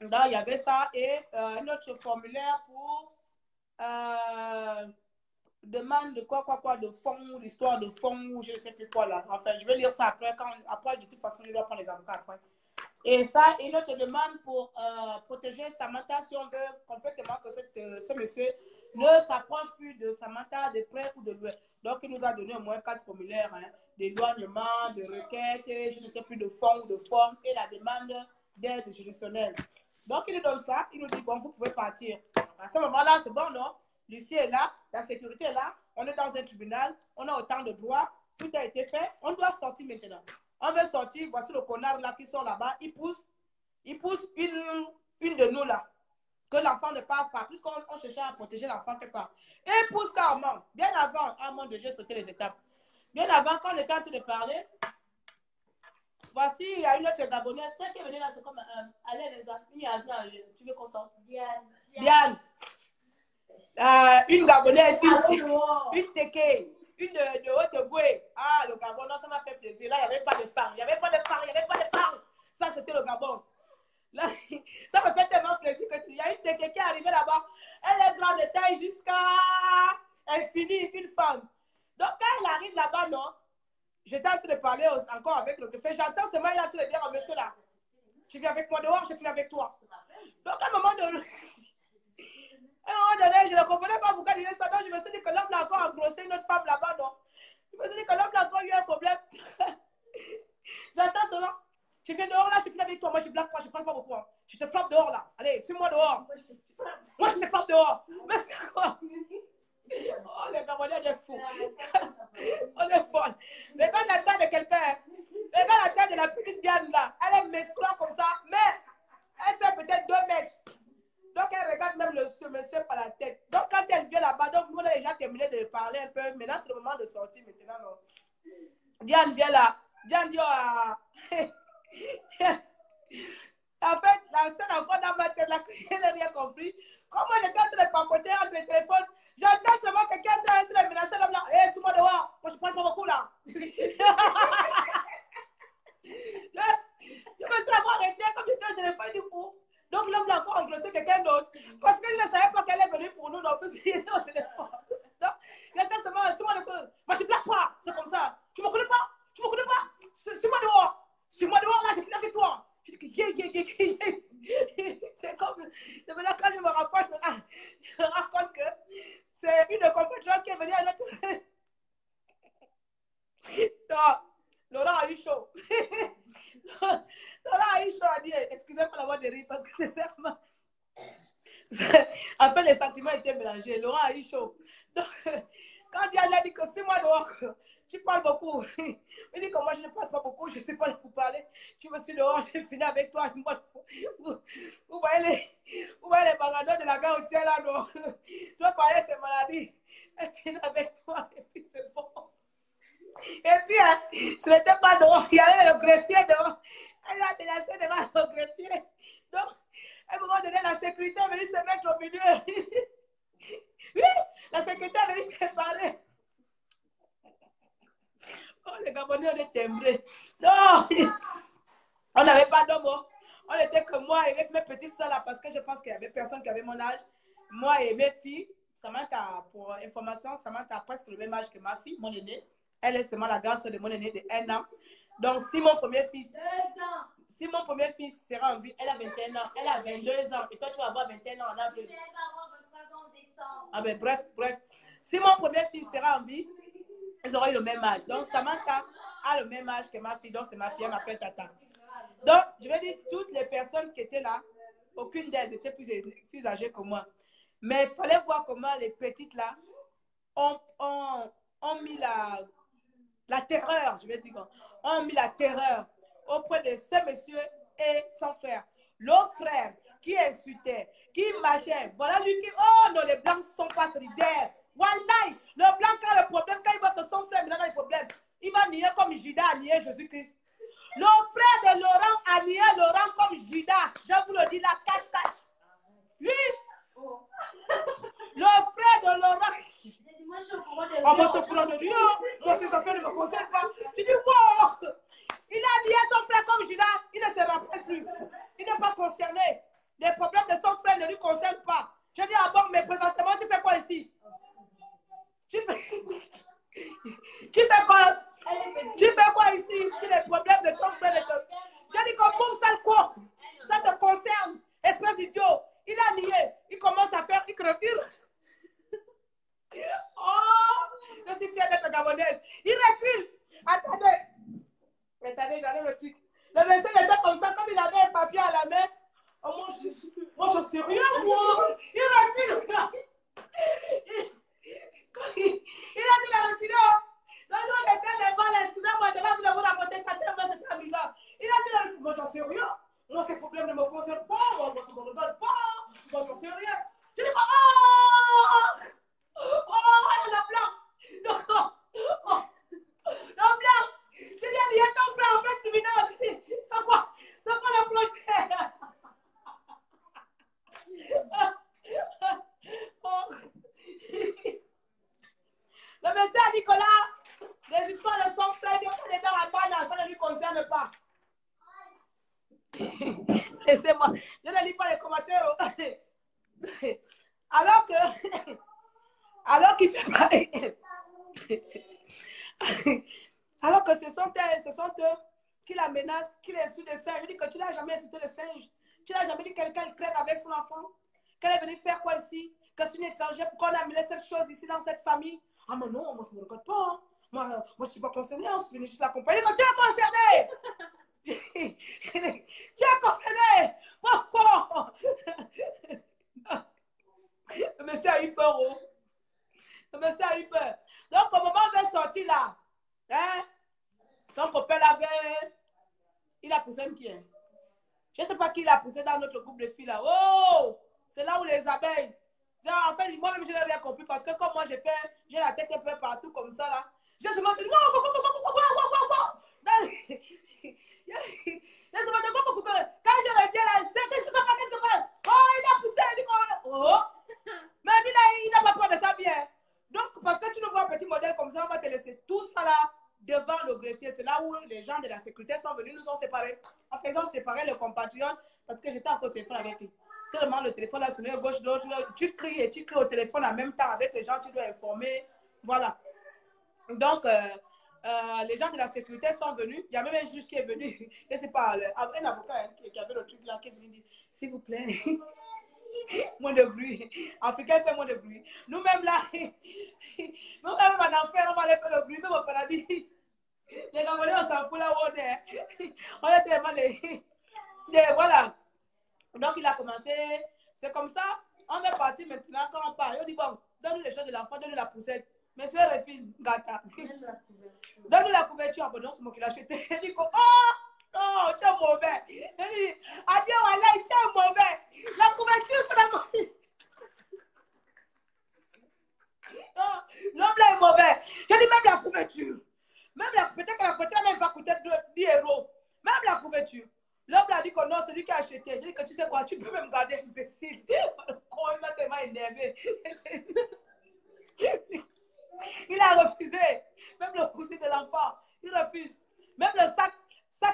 Donc, il y avait ça et un autre formulaire pour demande de quoi, de fonds, l'histoire de fonds, ou je ne sais plus quoi là. Enfin, je vais lire ça après. Après, de toute façon, je dois prendre les avocats après. Et ça, une autre demande pour protéger Samantha si on veut complètement que ce monsieur ne s'approche plus de Samantha de près ou de loin. Donc, il nous a donné au moins 4 formulaires hein, d'éloignement, de requête, je ne sais plus de fonds ou de forme et la demande d'aide juridictionnelle. Donc, il nous donne ça, il nous dit, bon, vous pouvez partir. À ce moment-là, c'est bon, non? L'huissier est là, la sécurité est là, on est dans un tribunal, on a autant de droits, tout a été fait, on doit sortir maintenant. On veut sortir, voici le connard là qui sort là-bas, il pousse une de nous là, que l'enfant ne passe pas, puisqu'on cherchait à protéger l'enfant quelque part. Et il pousse carrément, bien avant, mon Dieu, j'ai sauté les étapes. Bien avant, quand on était en train de parler, voici, il y a une autre Gabonaise, celle qui est venue là, c'est comme, allez les amis, tu veux qu'on sorte? Diane. Une Gabonaise, une Teke, une de Haute-Boué. Ah, le Gabon, non, ça m'a fait plaisir. Là, il n'y avait pas de phare. Il n'y avait pas de phare, il n'y avait pas de phare. Ça, c'était le Gabon. Là, ça me fait tellement plaisir que il y a une Teke qui est arrivée là-bas. Elle est grande de taille jusqu'à infini, une femme. Donc, quand elle arrive là-bas, non, j'étais en train de parler encore avec le greffier. J'entends seulement, il est en train de dire à monsieur là, tu viens avec moi dehors, je viens avec toi. Donc, à un moment donné, je ne comprenais pas pourquoi il disait ça. Donc, je me suis dit que l'homme l'a encore engrossé une autre femme là-bas, non? Je me suis dit que l'homme l'a encore eu un problème. J'entends cela. Tu viens dehors là, je viens avec toi. Moi, je blague pas, je ne parle pas beaucoup. Hein. Je te frappe dehors là. Allez, suis-moi dehors. Moi, je te frappe dehors. Mais c'est quoi? Oh, les Camerounais, on est fous. On est folle. Regarde la taille de quelqu'un. Regarde la taille de la petite Diane là. Elle est musclée comme ça, mais elle fait peut-être 2 mètres. Donc, elle regarde même ce monsieur par la tête. Donc, quand elle vient là-bas, donc nous, on a déjà terminé de parler un peu. Maintenant, c'est le moment de sortir maintenant. Non? Diane vient là. Diane dit, en fait, la scène encore dans ma tête, là, elle n'a rien compris. Comment j'étais en train de papoter entre les téléphones, j'entends seulement quelqu'un en train de menacer l'homme là. Hé, suis-moi dehors. Moi, je parle pas beaucoup là. Je me suis arrêté comme j'étais au téléphone du coup. Donc l'homme l'a encore engrossé quelqu'un d'autre. Parce qu'il ne savait pas qu'elle est venue pour nous non plus. Il était au téléphone. Donc, il était seulement suis-moi dehors. Moi, je ne blague pas. C'est comme ça. Tu ne me connais pas? Tu ne me connais pas? Suis-moi dehors. Suis-moi dehors là, je suis avec toi. Je dis c'est comme. C'est maintenant quand je me rapproche, je me rends compte que c'est une compatriote qui est venue à notre. Non, Laurent a eu chaud. Laurent a eu chaud à dire, excusez-moi d'avoir des rires parce que c'est serment. En fait, les sentiments étaient mélangés. Laurent a eu chaud. Donc, quand Diane a dit que c'est moi dehors, tu parles beaucoup. Il dit que moi je ne parle pas beaucoup, je ne suis pas là pour parler. Tu me suis dehors, je finis avec toi. Vous voyez les bagadons de la gare où tu es là, non? Tu dois parler de ces maladies. Elle finit avec toi et puis c'est bon. Et puis, hein, ce n'était pas dehors, il y avait le greffier dehors. Elle a délaissé devant le greffier. Donc, à un moment donné, la sécurité est venue se mettre au milieu. Oui, la sécurité est venue se séparer. Oh, les Gabonais, on est timbrés. Non, on n'avait pas d'homme. On était que moi et avec mes petites soeurs là, parce que je pense qu'il n'y avait personne qui avait mon âge. Moi et mes filles, Samantha, pour information, Samantha a presque le même âge que ma fille, mon aînée. Elle est seulement la grande soeur de mon aîné de 1 an. Donc, si mon premier fils sera en vie, elle a 21 ans, elle a 22 ans, et toi, tu vas avoir 21 ans en avril. Elle va avoir 23 ans en décembre. Ah ben, bref. Si mon premier fils sera en vie, ils auront eu le même âge. Donc, Samantha a le même âge que ma fille, donc c'est ma fille, elle m'appelle Tata. Donc, je vais dire, toutes les personnes qui étaient là, aucune d'elles n'était plus âgée que moi. Mais il fallait voir comment les petites là ont mis la terreur, je vais dire, ont mis la terreur auprès de ce monsieur et son frère. L'autre frère qui insultait, qui marchait, voilà lui qui, oh non, les blancs ne sont pas solidaires. Wallahi, le blanc qui a le problème, quand il voit que son frère a des problèmes, il va nier comme Judas a nié Jésus-Christ. Le frère de Laurent a nié Laurent comme Judas. Je vous le dis, la cache-cache. Oui. Le frère de Laurent. Oh, moi, je suis au courant de lui. Moi, ces affaires ne me concernent pas. Tu dis, wow. Il a nié son frère comme Judas. Il ne se rappelle plus. Il n'est pas concerné. Les problèmes de son frère ne lui concernent pas. Je dis, ah bon, mais présentement, tu fais quoi ici? Tu fais quoi? Tu fais quoi ici sur les problèmes de ton frère? Je dis comme pour ça le corps. Ça te concerne. Espèce d'idiot. Il a nié. Il commence à faire. Oh, je suis fière d'être gabonaise. Il recule. Attendez. Attendez, j'allais le truc. Le monsieur était comme ça, comme il avait un papier à la main. Oh, moi, je suis rien, moi. Il recule. Il a dit la reculé. Donc, nous, on était les balles, excusez-moi, je vais vous raconter ça tellement c'était amusant. Il a dit la reculé. Moi, j'en sais rien. Moi, ces problèmes ne me concernent pas. Moi, ça ne me regarde pas. Moi, j'en sais rien. Je dis, oh, oh, la blanc. Non, non. Oh, non, blanc. Tu viens dire ton frère en fait criminel. C'est quoi le projet? Oh. Le monsieur à Nicolas, les histoires de son frère, il est dans la banane, ça ne lui concerne pas. Laissez-moi, je ne lis pas les commentaires. Alors qu'il fait pareil. Alors que ce sont eux qui la menacent, qui les insultent les singes. Je dis que tu n'as jamais insulté les singes. Tu n'as jamais dit que quelqu'un crève avec son enfant. Qu'elle est venue faire quoi ici? Que c'est une étrangère, pourquoi on a amené cette chose ici dans cette famille? Ah, mais non, moi, ça ne me regarde pas. Hein. Moi, je ne suis pas concernée, on se finit juste l'accompagner. Tu es concerné! Tu es concerné! Pourquoi? Le monsieur a eu peur, oh. Le monsieur a eu peur. Donc, au moment où on va sortir là, hein, son copain l'avait. Il a poussé un pied. Je ne sais pas qui l'a poussé dans notre groupe de filles là. Oh! C'est là où les abeilles. Genre, en fait, moi-même, je n'ai rien compris parce que comme moi, j'ai la tête un peu partout comme ça là. J'ai seulement dit, quand je reviens là, qu'est-ce que ça fait? Oh, il a poussé, il dit, oh! Mais lui là, il n'a pas peur de ça bien. Donc, parce que tu nous vois un petit modèle comme ça, on va te laisser tout ça là devant le greffier. C'est là où les gens de la sécurité sont venus, nous ont séparés. En faisant séparer le compatriote, parce que j'étais encore au téléphone avec lui. Tellement le téléphone là, sonné à gauche, l'autre, tu cries au téléphone en même temps avec les gens, tu dois informer. Voilà. Donc, les gens de la sécurité sont venus. Il y a même un juge qui est venu. Je ne sais pas, un avocat hein, qui avait le truc là, qui est venu dire, s'il vous plaît. Moins de bruit. Africain fait moins de bruit. Nous-mêmes là, nous-mêmes en enfer, on va aller faire le bruit, même au paradis. Les Gabonais, on s'en fout là où on est. On est tellement les. Voilà. Donc il a commencé. C'est comme ça. On est parti maintenant. Quand on part, on dit bon, donne-nous les choses de l'enfant, donne-nous la poussette. Monsieur refuse, gata. Donne-nous la couverture. Bon, non, c'est moi qui l'ai acheté. Il dit oh! Oh, tu es mauvais. Adieu, Allah, tu es mauvais. La couverture, c'est la couverture. L'homme là est mauvais. Je dis même la couverture. Peut-être que la couverture même va coûter 10 €. Même la couverture. L'homme là dit que non, c'est lui qui a acheté. Je dis que tu sais quoi, tu peux même garder imbécile. Il m'a tellement énervé. Il a refusé. Même le cousin de l'enfant, il refuse. Même le sac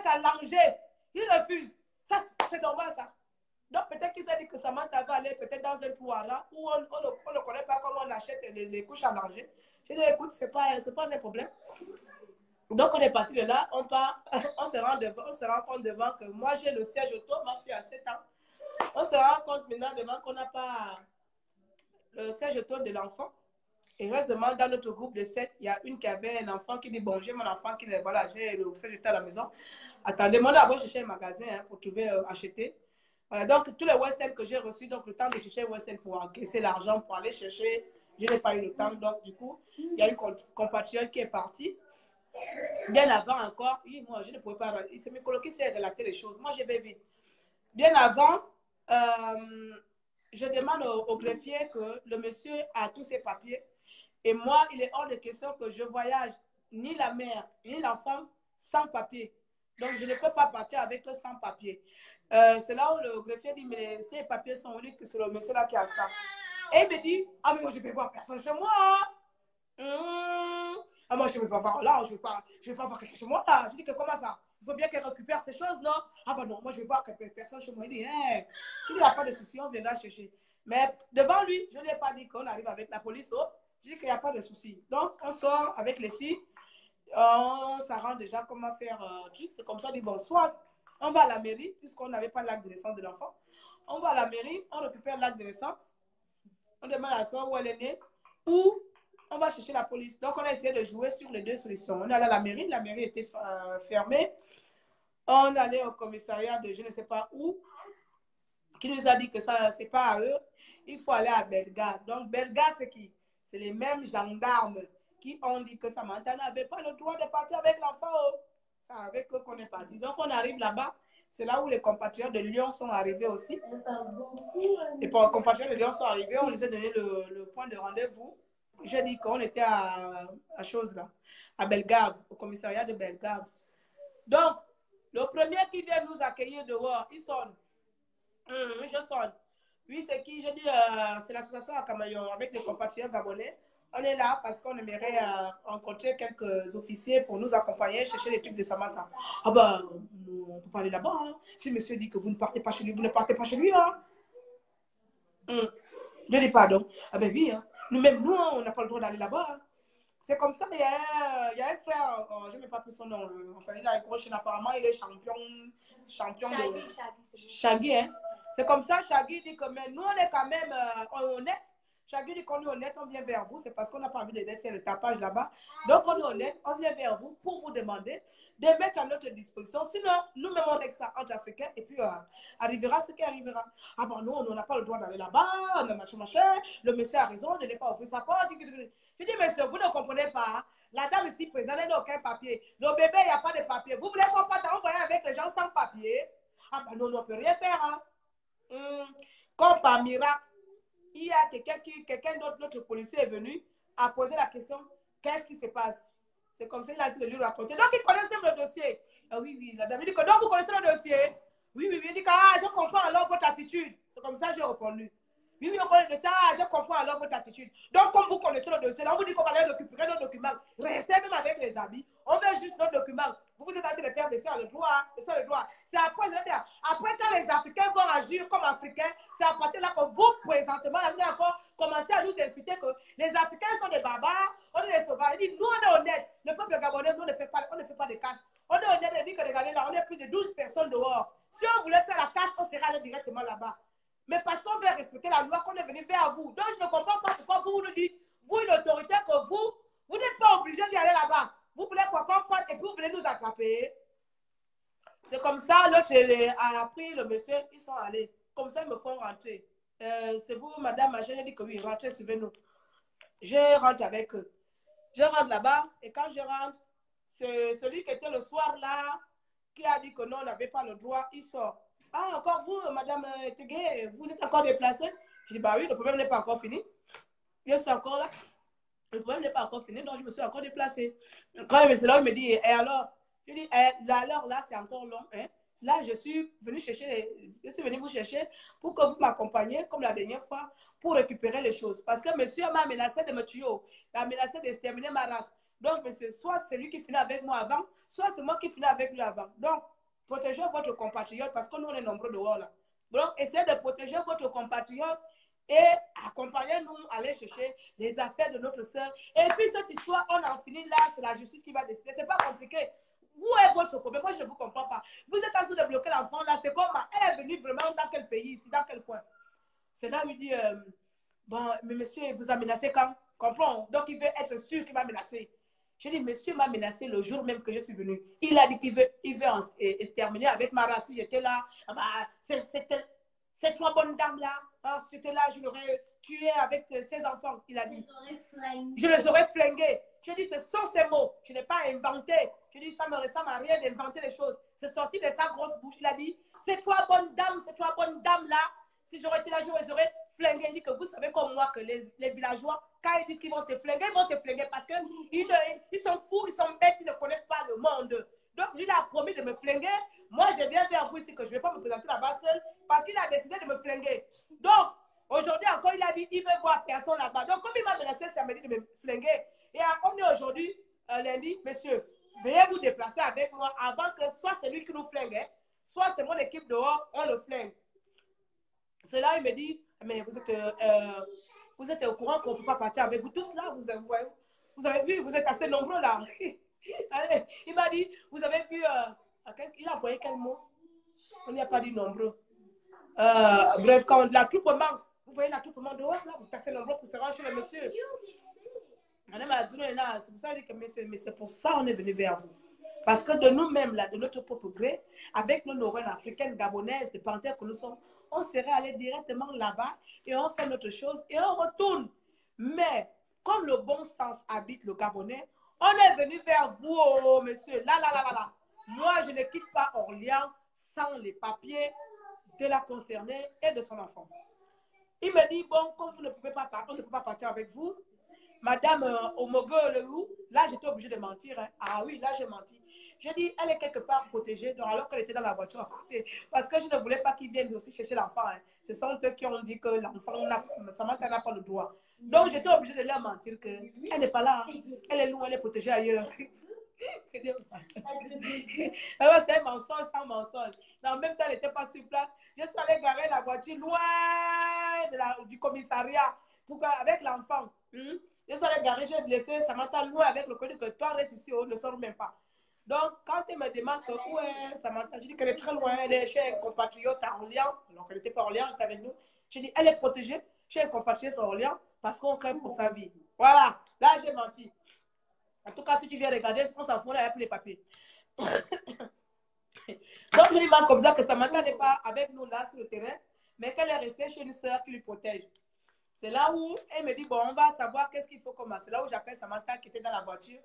à langer, il refuse. Ça, c'est normal, ça. Donc, peut-être qu'il s'est dit que Samantha va aller peut-être dans un touara où on ne connaît pas comment on achète les couches à langer. Je dis, écoute, c'est pas un problème. Donc, on est parti de là, on part, on se rend compte devant que moi, j'ai le siège auto, ma fille a 7 ans. On se rend compte maintenant devant qu'on n'a pas le siège auto de l'enfant. Et heureusement, dans notre groupe de 7, il y a une qui avait un enfant qui dit, bon, j'ai mon enfant qui est, voilà, j'ai le siège auto à la maison. Attendez, moi d'abord, je cherchais un magasin hein, pour trouver, acheter. Voilà, donc, tous les Western que j'ai reçus, donc le temps de chercher Western pour encaisser l'argent, pour aller chercher, je n'ai pas eu le temps. Donc, du coup, il y a une compatriote qui est partie. Bien avant encore, oui, moi, je ne pouvais pas. Il s'est mis coloqué, c'est relater les choses. Moi, je vais vite. Bien avant, je demande au greffier que le monsieur a tous ses papiers. Et moi, il est hors de question que je voyage, ni la mère, ni l'enfant, sans papier. Donc, je ne peux pas partir avec eux sans papier. C'est là où le greffier dit, mais si les papiers sont dit que c'est le monsieur là qui a ça. Et il me dit, ah, mais moi, je ne vais voir personne chez moi. Ah, moi, je ne vais pas voir là, je ne vais pas voir quelqu'un chez moi là. Je dis que comment ça? Il faut bien qu'elle récupère ces choses, non? Ah, bah non, moi, je ne vais voir personne chez moi. Il dit, hey. Il n'y a pas de souci, on viendra chercher. Mais devant lui, je ne lui ai pas dit qu'on arrive avec la police. Oh. Je dis qu'il n'y a pas de souci. Donc, on sort avec les filles. On s'arrange déjà comment faire un truc. C'est comme ça, on dit, bon, soit on va à la mairie, puisqu'on n'avait pas l'acte de naissance de l'enfant. On va à la mairie, on récupère l'acte de naissance. On demande à la soeur où elle est née. Ou on va chercher la police. Donc, on a essayé de jouer sur les deux solutions. On est allé à la mairie était fermée. On allait au commissariat de je ne sais pas où, qui nous a dit que ça, c'est pas à eux. Il faut aller à Bellegarde. Donc, Bellegarde, c'est qui? C'est les mêmes gendarmes qui ont dit que Samantha n'avait pas le droit de partir avec l'enfant. C'est avec eux qu'on est parti. Donc, on arrive là-bas. C'est là où les compatriotes de Lyon sont arrivés aussi. Les compatriotes de Lyon sont arrivés. On les a donné le point de rendez-vous. J'ai dit qu'on était à chose là, à Bellegarde, au commissariat de Bellegarde. Donc, le premier qui vient nous accueillir dehors, il sonne. Je sonne. Oui, c'est qui? Je dis, c'est l'association à Camaillon avec les compatriotes gabonais. On est là parce qu'on aimerait rencontrer quelques officiers pour nous accompagner, chercher les trucs de Samantha. Ah ben, on peut pas aller là-bas. Hein. Si monsieur dit que vous ne partez pas chez lui, vous ne partez pas chez lui. Hein. Je dis pardon. Ah ben oui, hein. Nous-mêmes, nous, on n'a pas le droit d'aller là-bas. Hein. C'est comme ça, il y a un frère, je n'ai pas pris son nom, enfin, il a un gros chaîne, apparemment, il est champion de... Shaggy, hein. C'est comme ça, Shaggy dit que mais nous, on est quand même honnête. Shaggy dit qu'on est honnête, on vient vers vous, c'est parce qu'on n'a pas envie de faire le tapage là-bas. Donc, on est honnête, on vient vers vous pour vous demander de mettre à notre disposition. Sinon, nous-mêmes, on est ça entre Africains, et puis arrivera ce qui arrivera. Ah bon, nous, on n'a pas le droit d'aller là-bas, on a machin, le monsieur a raison, de ne pas ouvrir sa porte. Je dis, monsieur, vous ne comprenez pas. La dame ici présente, elle n'a aucun papier. Le bébé, il n'y a pas de papier. Vous voulez pas envoyer avec les gens sans papier? Ah ben non, on ne peut rien faire. Hein. Comme par miracle, il y a quelqu'un d'autre, notre policier est venu, a posé la question, qu'est-ce qui se passe? C'est comme ça qu'il a dit de lui raconter. Donc, ils connaissent même le dossier. Ah oui, oui, la dame dit que donc, vous connaissez le dossier? Oui, oui, oui. Il dit que je comprends alors votre attitude. C'est comme ça que j'ai répondu. Oui, oui, on connaît le dossier. Je comprends alors votre attitude. Donc, comme vous connaissez le dossier, là, on vous dit qu'on va aller récupérer nos documents. Restez même avec les habits. On veut juste nos documents. Vous êtes en train de faire le droit. C'est après, quand les Africains vont agir comme Africains, c'est à partir de là que vous, présentement, là, vous allez encore commencer à nous insulter que les Africains sont des barbares, on est des sauvages. Il dit, nous, on est honnêtes. Le peuple gabonais, nous, on ne fait pas de casse. On est honnête, on dit que regardez là, on est plus de 12 personnes dehors. Si on voulait faire la casse, on serait allé directement là-bas. Mais parce qu'on veut respecter la loi, qu'on est venu vers vous. Donc, je ne comprends pas pourquoi vous nous dites, vous, une autorité, que vous n'êtes pas obligé d'y aller là-bas. Vous voulez quoi qu'on parte et puis vous venez nous attraper. C'est comme ça, l'autre a appris le monsieur, ils sont allés. Comme ça, ils me font rentrer. C'est vous, madame, j'ai dit que oui, rentrez, suivez-nous. Je rentre avec eux. Je rentre là-bas et quand je rentre, c'est celui qui était le soir là, qui a dit que non, on n'avait pas le droit, il sort. Ah, encore vous, madame Tegué, vous êtes encore déplacée? Je dis, bah oui, le problème n'est pas encore fini. Je suis encore là. Le problème n'est pas encore fini, donc je me suis encore déplacée. Quand il me dit, et alors? Je dis, alors là, c'est encore long. Hein? Là, je suis venue vous chercher pour que vous m'accompagniez, comme la dernière fois, pour récupérer les choses. Parce que monsieur m'a menacé de me tuer, il m'a menacé d'exterminer ma race. Donc, monsieur, soit c'est lui qui finit avec moi avant, soit c'est moi qui finis avec lui avant. Donc, protégez votre compatriote, parce que nous, on est nombreux dehors là. Donc, essayez de protéger votre compatriote et accompagnez-nous à aller chercher les affaires de notre soeur. Et puis, cette histoire, on en finit là, c'est la justice qui va décider. C'est pas compliqué. Vous êtes votre problème, moi je ne vous comprends pas. Vous êtes en train de bloquer l'enfant là, c'est comment? Elle est venue vraiment dans quel pays ici, dans quel coin? C'est là où il dit, bon, mais monsieur, il vous a menacé quand? Comprends? Donc il veut être sûr qu'il m'a menacé. Je dis, monsieur m'a menacé le jour même que je suis venue. Il a dit qu'il veut exterminer avec ma race. J'étais là, ces trois bonnes dames là, c'était là, je l'aurais tué avec ses enfants, il a dit. Je les aurais flingués. Je dis, ce sont ces mots. Je n'ai pas inventé. Je dis, ça me ressemble à rien d'inventer les choses. C'est sorti de sa grosse bouche. Il a dit, ces trois bonnes dames là, si j'aurais été là, je les aurais flinguées. Il dit que vous savez comme moi que les villageois, quand ils disent qu'ils vont te flinguer, ils vont te flinguer parce qu'ils sont fous, ils sont bêtes, ils ne connaissent pas le monde. Donc, lui, il a promis de me flinguer. Moi, je viens vers vous ici que je ne vais pas me présenter là-bas seul parce qu'il a décidé de me flinguer. Donc, aujourd'hui encore, il a dit qu'il veut voir personne là-bas. Donc, comme il m'a menacé samedi de me flinguer, et on est aujourd'hui, lundi, monsieur, veuillez vous déplacer avec moi avant que soit c'est lui qui nous flingue, hein, soit c'est mon équipe dehors, on le flingue. C'est là, il me dit, mais vous êtes au courant qu'on ne peut pas partir avec vous tous là, vous avez vu, vous êtes assez nombreux là. Allez, il m'a dit, vous avez vu, il a envoyé quel mot? On n'y a pas dit nombreux. Bref, quand la troupe manque, vous voyez la troupe manque dehors là, vous êtes assez nombreux pour se rendre chez le monsieur. C'est pour ça que monsieur, mais c'est pour ça qu'on est venu vers vous. Parce que de nous-mêmes, là, de notre propre gré, avec nos neurones africaines, gabonaises, des panthères que nous sommes, on serait allé directement là-bas et on fait notre chose et on retourne. Mais comme le bon sens habite le Gabonais, on est venu vers vous, oh, monsieur. Là. Moi, je ne quitte pas Orléans sans les papiers de la concernée et de son enfant. Il me dit, bon, comme vous ne pouvez pas partir, on ne peut pas partir avec vous. Madame Omogo Leroux, là, j'étais obligée de mentir. Hein. Ah oui, là, j'ai menti. J'ai dit, elle est quelque part protégée, donc, alors qu'elle était dans la voiture à côté. Parce que je ne voulais pas qu'ils viennent aussi chercher l'enfant. Hein. Ce sont eux qui ont dit que l'enfant, Samantha n'a pas le droit. Donc, j'étais obligée de leur mentir qu'elle n'est pas là. Elle est loin, elle est protégée ailleurs. C'est un mensonge sans mensonge. Mais en même temps, elle n'était pas sur place. Je suis allée garer la voiture loin du commissariat avec l'enfant. Je suis allée garer, j'ai laissé Samantha loin avec le code que toi, reste ici, on ne sort même pas. Donc, quand elle me demande où est Samantha, je dis qu'elle est très loin, elle est chez un compatriote à Orléans. Alors qu'elle n'était pas à Orléans, elle était avec nous. Je dis, elle est protégée chez un compatriote à Orléans parce qu'on craint pour sa vie. Voilà, là, j'ai menti. En tout cas, si tu viens regarder, on s'en fout, là, il n'y a plus les papiers. Donc, je lui demande comme ça que Samantha n'est pas avec nous là sur le terrain, mais qu'elle est restée chez une sœur qui lui protège. C'est là où elle me dit, bon, on va savoir qu'est-ce qu'il faut commencer. C'est là où j'appelle Samantha qui était dans la voiture.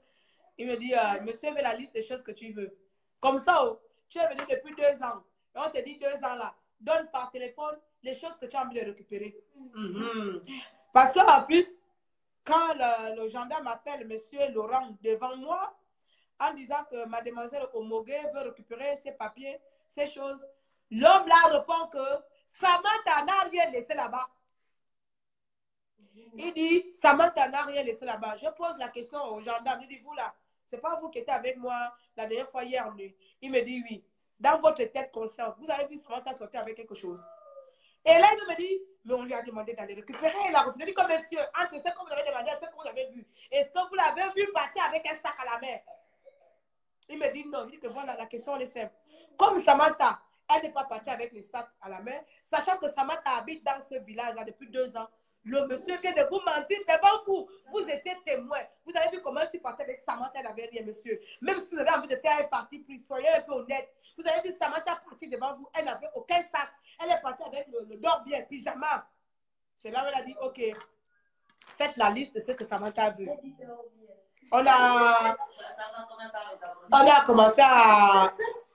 Il me dit, monsieur, veut la liste des choses que tu veux. Comme ça, oh, tu es venu depuis 2 ans. Et on te dit 2 ans là, donne par téléphone les choses que tu as envie de récupérer. Parce qu'en plus, quand le gendarme appelle monsieur Laurent devant moi, en disant que mademoiselle Omogué veut récupérer ses papiers, ces choses, l'homme là répond que Samantha n'a rien laissé là-bas. Il dit, Samantha n'a rien laissé là-bas. Je pose la question au gendarme. Il dit, vous là, c'est pas vous qui étiez avec moi la dernière fois hier nuit. Il me dit, oui. Dans votre tête conscience, vous avez vu Samantha sortir avec quelque chose. Et là, il me dit, mais on lui a demandé d'aller récupérer. Il a refusé. Il dit, comme monsieur, entre ce que vous avez demandé et ce que vous avez vu, est-ce que vous l'avez vu partir avec un sac à la main? Il me dit non. Il dit que voilà, la question est simple. Comme Samantha, elle n'est pas partie avec les sacs à la main, sachant que Samantha habite dans ce village-là depuis 2 ans. Le monsieur vient de vous mentir devant vous. Vous étiez témoin. Vous avez vu comment je suis partie avec Samantha, elle n'avait rien, monsieur. Même si vous avez envie de faire un parti plus, soyez un peu honnête. Vous avez vu Samantha partir devant vous, elle n'avait aucun sac. Elle est partie avec le dort-bien, pyjama. C'est là où elle a dit, ok, faites la liste de ce que Samantha a vu.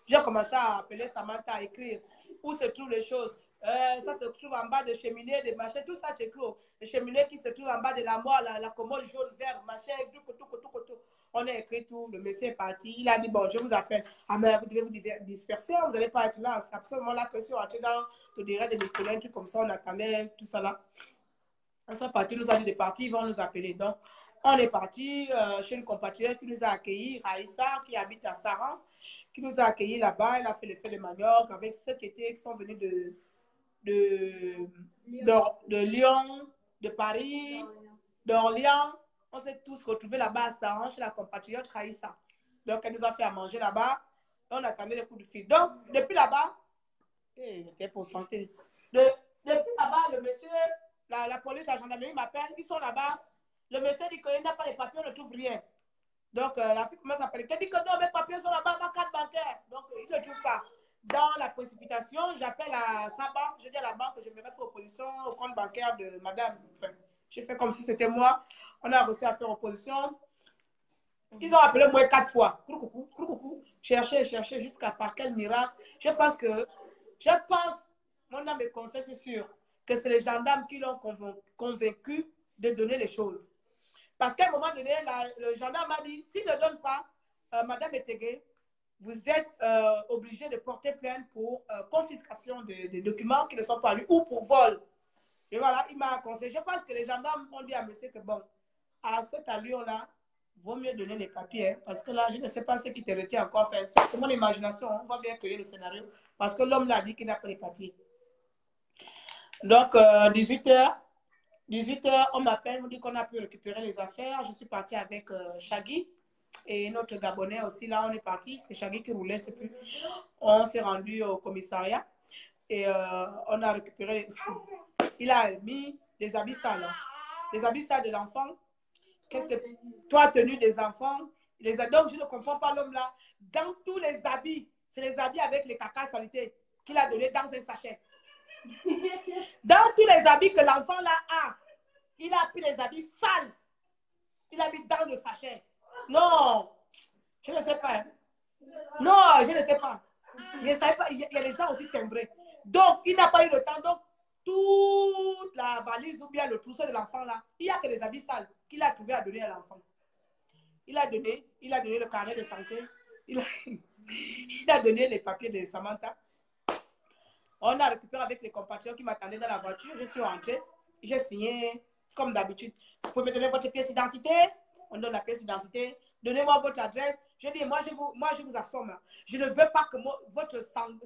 J'ai commencé à appeler Samantha à écrire où se trouvent les choses. Ça se trouve en bas de cheminée, des machins, tout ça, j'écris. Les cheminées qui se trouvent en bas de la moelle, la commode jaune, vert, machin, tout. On a écrit tout, le monsieur est parti. Il a dit, bon, je vous appelle. Ah, mais vous devez vous disperser, vous n'allez pas être là. C'est absolument la question. On était dans le direct de Nicolas, un truc comme ça, on attendait tout ça là. On s'est parti, nous a dit de partir, ils vont nous appeler. Donc, on est parti chez une compatriote qui nous a accueillis, Raïssa, qui habite à Saran, qui nous a accueillis là-bas. Elle a fait le feu de manioc avec ceux qui sont venus de Lyon, de Paris, d'Orléans. On s'est tous retrouvés là-bas à Saran, chez la compatriote Raïssa. Donc, elle nous a fait à manger là-bas. On attendait les coups de fil. Donc, depuis là-bas, c'était pour santé. Depuis là-bas, le monsieur, la police, la gendarmerie m'appelle, ils sont là-bas. Le monsieur dit qu'il n'a pas les papiers, on ne trouve rien. Donc, la fille commence à appeler. Elle dit que non, mes papiers sont là-bas, ma carte bancaire. Donc, il ne se trouve pas. Dans la précipitation, j'appelle à sa banque. Je dis à la banque que je me mets pour opposition au compte bancaire de madame. Enfin, j'ai fait comme si c'était moi. On a réussi à faire opposition. Ils ont appelé moi 4 fois. Coucou. Chercher jusqu'à par quel miracle. Je pense, mon âme et conseil, c'est sûr, que c'est les gendarmes qui l'ont convaincu de donner les choses. Parce qu'à un moment donné, le gendarme m'a dit, s'il ne donne pas, madame Etegué vous êtes obligé de porter plainte pour confiscation de documents qui ne sont pas lus ou pour vol. Et voilà, il m'a conseillé. Je pense que les gendarmes ont dit à monsieur que bon, à cette allure-là, vaut mieux donner les papiers. Hein, parce que là, je ne sais pas ce qui te retient encore. Enfin, c'est mon imagination. On va bien créer le scénario. Parce que l'homme là a dit qu'il n'a pas les papiers. Donc, 18h, on m'appelle, on me dit qu'on a pu récupérer les affaires. Je suis partie avec Shaggy et notre Gabonais aussi. Là, on est parti. C'est Shaggy qui roulait, c'est plus. On s'est rendu au commissariat et on a récupéré. Il a mis des habits sales. Les habits sales de l'enfant. Quelques trois tenues des enfants. Donc, je ne comprends pas l'homme là. Dans tous les habits, c'est les habits avec les caca saletés qu'il a donné dans un sachet. Dans tous les habits que l'enfant là a, il a pris les habits sales. Il a mis dans le sachet. Non, je ne sais pas. Non, je ne sais pas. Je ne savais pas. Il y a des gens aussi timbrés. Donc, il n'a pas eu le temps. Donc, toute la valise ou bien le trousseau de l'enfant là, il n'y a que des habits sales qu'il a trouvé à donner à l'enfant. Il a donné le carnet de santé. Il a donné les papiers de Samantha. On a récupéré avec les compatriotes qui m'attendaient dans la voiture. Je suis rentrée. J'ai signé comme d'habitude. Vous pouvez me donner votre pièce d'identité? On donne la pièce d'identité. Donnez-moi votre adresse. Je dis, moi, je vous assomme. Je ne veux pas que votre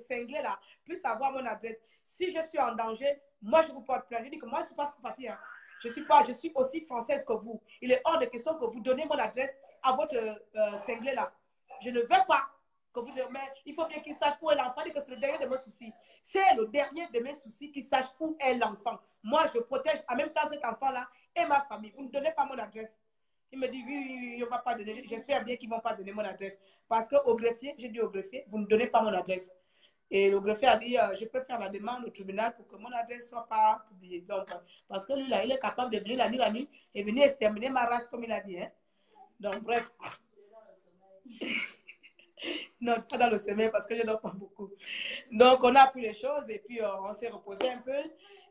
cinglé là puisse avoir mon adresse. Si je suis en danger, moi, je vous porte plainte. Je dis que moi, je ne suis pas sans papier. Hein. Je suis aussi française que vous. Il est hors de question que vous donnez mon adresse à votre cinglé là. Je ne veux pas que vous... Mais il faut bien qu'il sache où est l'enfant. Que c'est le dernier de mes soucis. C'est le dernier de mes soucis qu'il sache où est l'enfant. Moi, je protège en même temps cet enfant-là et ma famille. Vous ne donnez pas mon adresse. Il me dit, oui, on ne va pas donner. J'espère bien qu'ils ne vont pas donner mon adresse. Parce qu'au greffier, j'ai dit au greffier, vous ne donnez pas mon adresse. Et le greffier a dit, je peux faire la demande au tribunal pour que mon adresse ne soit pas publiée. Donc, parce que lui, là, il est capable de venir la nuit et venir exterminer ma race, comme il a dit. Hein. Donc, bref. Non, pas dans le sommeil parce que je ne dors pas beaucoup. Donc, on a pris les choses et puis on s'est reposé un peu.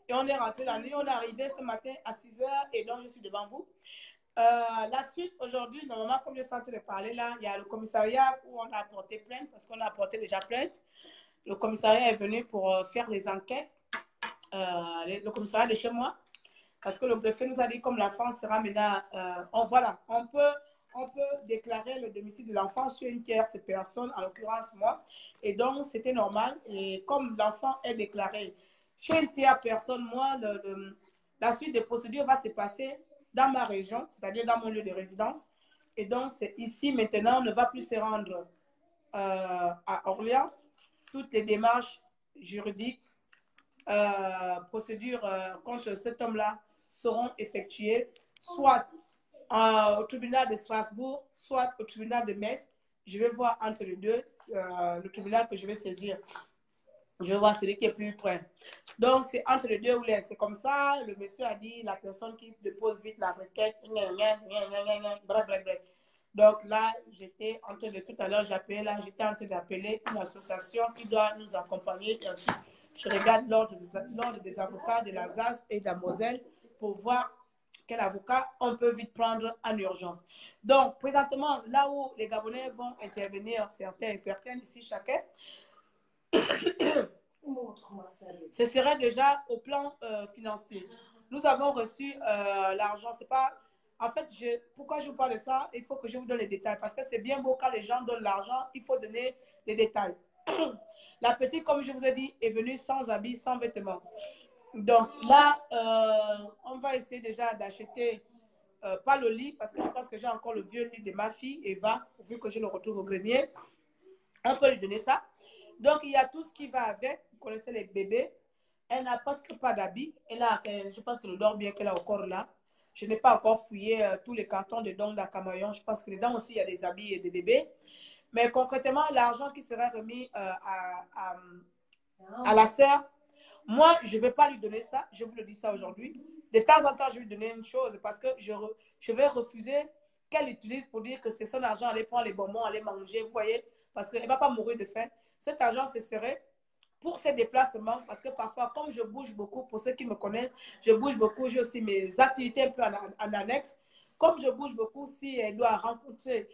Et on est rentré la nuit. On est arrivé ce matin à 6h et donc je suis devant vous. La suite, aujourd'hui, normalement, comme je suis en train de parler là, il y a le commissariat où on a apporté plainte parce qu'on a apporté déjà plainte. Le commissariat est venu pour faire les enquêtes. Le commissariat de chez moi. Parce que le greffier nous a dit comme l'enfant sera maintenant... on peut déclarer le domicile de l'enfant sur une tierce personne, en l'occurrence moi. Et donc, c'était normal. Et comme l'enfant est déclaré chez une tierce personne, moi, la suite des procédures va se passer dans ma région, c'est-à-dire dans mon lieu de résidence. Et donc, c'est ici, maintenant, on ne va plus se rendre à Orléans. Toutes les démarches juridiques, procédures contre cet homme-là seront effectuées, soit au tribunal de Strasbourg, soit au tribunal de Metz. Je vais voir entre les deux le tribunal que je vais saisir. Je vais voir celui qui est plus près. Donc, c'est entre les deux. C'est comme ça. Le monsieur a dit, la personne qui dépose vite la requête. Bref, bref, bref. Donc là, j'étais en train de, tout à l'heure, j'étais en train d'appeler une association qui doit nous accompagner. Et ensuite, je regarde l'ordre des avocats de l'Alsace et de la Moselle pour voir quel avocat on peut vite prendre en urgence. Donc, présentement, là où les Gabonais vont intervenir, certains et certaines, ici chacun, ce serait déjà au plan financier. Nous avons reçu l'argent, c'est pas... En fait, pourquoi je vous parle de ça? Il faut que je vous donne les détails, parce que c'est bien beau quand les gens donnent l'argent, il faut donner les détails. La petite, comme je vous ai dit, est venue sans habits, sans vêtements. Donc là, on va essayer déjà d'acheter, pas le lit, parce que je pense que j'ai encore le vieux lit de ma fille, Eva, vu que je le retrouve au grenier. On peut lui donner ça. Donc, il y a tout ce qui va avec. Vous connaissez les bébés. Elle n'a presque pas d'habits. Je pense que le dort bien qu'elle a encore là. Je n'ai pas encore fouillé tous les cartons de dons d'Acamayon. Je pense que dedans aussi, il y a des habits et des bébés. Mais concrètement, l'argent qui sera remis à la sœur, moi, je ne vais pas lui donner ça. Je vous le dis ça aujourd'hui. De temps en temps, je vais lui donner une chose parce que je vais refuser qu'elle utilise pour dire que c'est son argent, aller prendre les bonbons, aller manger, vous voyez, parce qu'elle ne va pas mourir de faim. Cet argent, ce serait pour ses déplacements, parce que parfois, comme je bouge beaucoup, pour ceux qui me connaissent, je bouge beaucoup, j'ai aussi mes activités un peu en annexe. Comme je bouge beaucoup, si elle doit rencontrer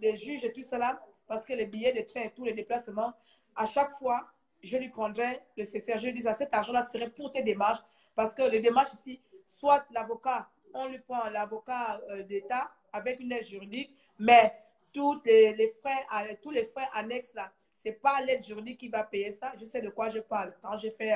des juges et tout cela, parce que les billets de train et tous les déplacements, à chaque fois, je lui prendrais le nécessaire. Je lui disais, cet argent-là serait pour tes démarches, parce que les démarches ici, soit l'avocat, on lui prend l'avocat d'État avec une aide juridique, mais tous les frais annexes là, c'est pas l'aide juridique qui va payer ça. Je sais de quoi je parle. Quand j'ai fait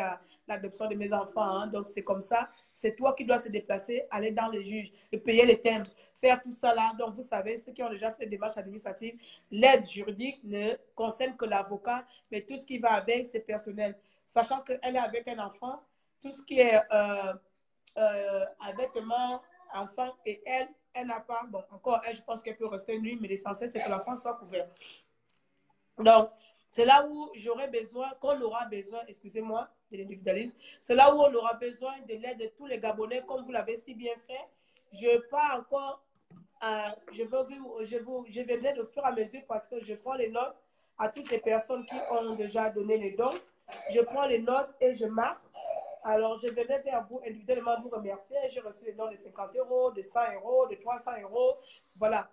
l'adoption de mes enfants, hein, donc c'est comme ça. C'est toi qui dois se déplacer, aller dans les juges, et payer les timbres, faire tout ça là. Donc vous savez, ceux qui ont déjà fait des démarches administratives, l'aide juridique ne concerne que l'avocat, mais tout ce qui va avec, c'est personnel. Sachant qu'elle est avec un enfant, tout ce qui est vêtements, enfant et elle n'a pas, bon, encore elle, je pense qu'elle peut rester nuit, mais l'essentiel, c'est que l'enfant soit couvert. Donc, c'est là où j'aurai besoin, qu'on aura besoin, excusez-moi, de l'individualisme, c'est là où on aura besoin de l'aide de tous les Gabonais, comme vous l'avez si bien fait. Je pas encore, je viendrai au fur et à mesure parce que je prends les notes à toutes les personnes qui ont déjà donné les dons. Je prends les notes et je marque. Alors, je viendrai vers vous individuellement vous remercier. J'ai reçu les dons de 50 €, de 100 €, de 300 €. Voilà.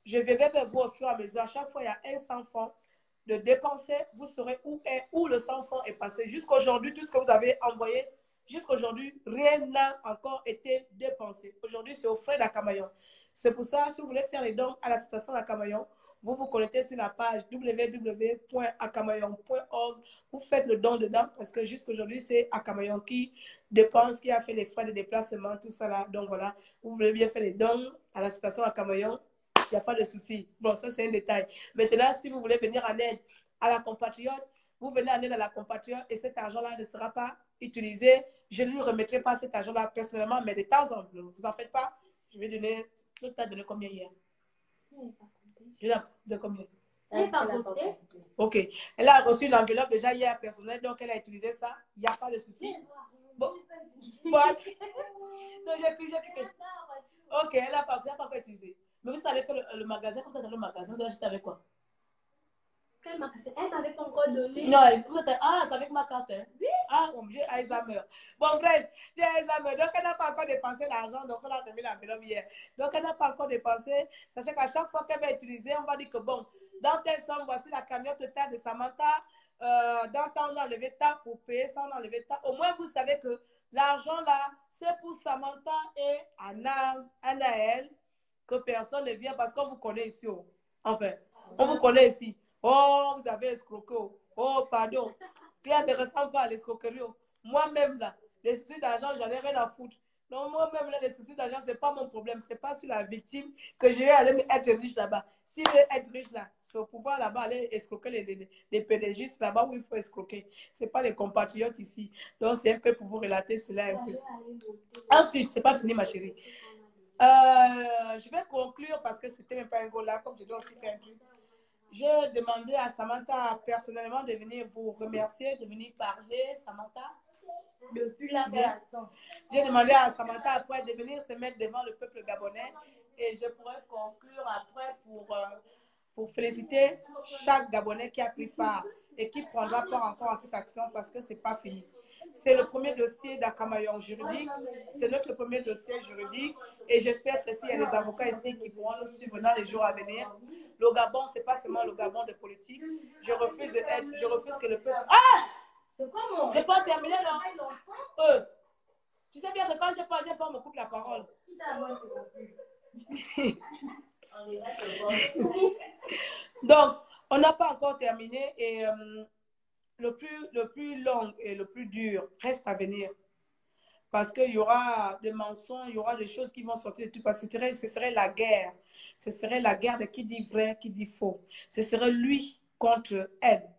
Je viendrai vers vous au fur et à mesure. À chaque fois, il y a un 100 francs de dépenser. Vous saurez où le 100 francs est passé. Jusqu'aujourd'hui, tout ce que vous avez envoyé, jusqu'aujourd'hui, rien n'a encore été dépensé. Aujourd'hui, c'est aux frais d'Akamayon. C'est pour ça, si vous voulez faire les dons à l'association d'Akamayon, vous vous connectez sur la page www.akamayon.org. Vous faites le don dedans parce que jusqu'aujourd'hui, c'est Akamayon qui dépense, qui a fait les frais de déplacement, tout ça là. Donc voilà, vous voulez bien faire les dons à l'association Akamayon, il n'y a pas de souci. Bon, ça c'est un détail. Maintenant, si vous voulez venir en aide à la compatriote, vous venez en aide à la compatriote et cet argent-là ne sera pas utilisé. Je ne lui remettrai pas cet argent-là personnellement, mais de temps en temps, ne vous en faites pas. Je vais donner, tu as donné combien hier? Je l'ai donné combien? Ok. Elle a reçu une enveloppe déjà hier personnelle, donc elle a utilisé ça. Il n'y a pas de souci. Bon. Donc j'ai pris. Ok, elle n'a pas encore utilisé. Mais vous allez faire le magasin, quand vous êtes dans le magasin, vous allez acheter avec quoi? Quel magasin? Elle m'avait pas encore donné. Non, c'est avec ma carte. Hein? Oui. Ah, j'ai Alzheimer. Bon, bref, j'ai Alzheimer. Donc, elle n'a pas encore dépensé l'argent. Donc, on a remis l'enveloppe hier. Donc, elle n'a pas encore dépensé. Sachez qu'à chaque fois qu'elle va utiliser, on va dire que bon, dans telle somme, voici la cagnotte totale de Samantha. Dans temps, on a enlevé tant pour payer ça, on a enlevé tant. Au moins, vous savez que l'argent là, c'est pour Samantha et Anaël, que personne ne vient parce qu'on vous connaît ici. Enfin, on vous connaît ici. Oh, vous avez escroqué. Oh, pardon. Claire ne ressemble pas à l'escroquerie. Moi-même, là, les soucis d'argent, j'en ai rien à foutre. Non, moi-même, là, les soucis d'argent, ce n'est pas mon problème. Ce n'est pas sur la victime que je vais aller être riche là-bas. Si je veux être riche là, c'est au pouvoir là-bas, aller escroquer les pédagistes là-bas où il faut escroquer. Ce n'est pas les compatriotes ici. Donc, c'est un peu pour vous relater cela un peu. Ensuite, ce n'est pas fini, ma chérie. Je vais conclure parce que c'était même pas un goal là, comme je dois aussi faire un truc. J'ai demandé à Samantha personnellement de venir vous remercier, de venir parler, Samantha. Depuis la création. J'ai demandé à Samantha après de venir se mettre devant le peuple gabonais et je pourrais conclure après pour féliciter chaque Gabonais qui a pris part et qui prendra part encore à cette action parce que ce n'est pas fini. C'est le premier dossier d'Akamayon juridique, c'est notre premier dossier juridique et j'espère que s'il y a des avocats ici qui pourront nous suivre dans les jours à venir, le Gabon, ce n'est pas seulement le Gabon de politique. Je refuse que le peuple... Ah! C'est quoi mon... Je peux terminer, non? Tu sais bien que quand je parle, on me coupe la parole. Donc, on n'a pas encore terminé et le plus long et le plus dur reste à venir. Parce qu'il y aura des mensonges, il y aura des choses qui vont sortir de tout. Parce que ce serait la guerre. Ce serait la guerre de qui dit vrai, qui dit faux. Ce serait lui contre elle.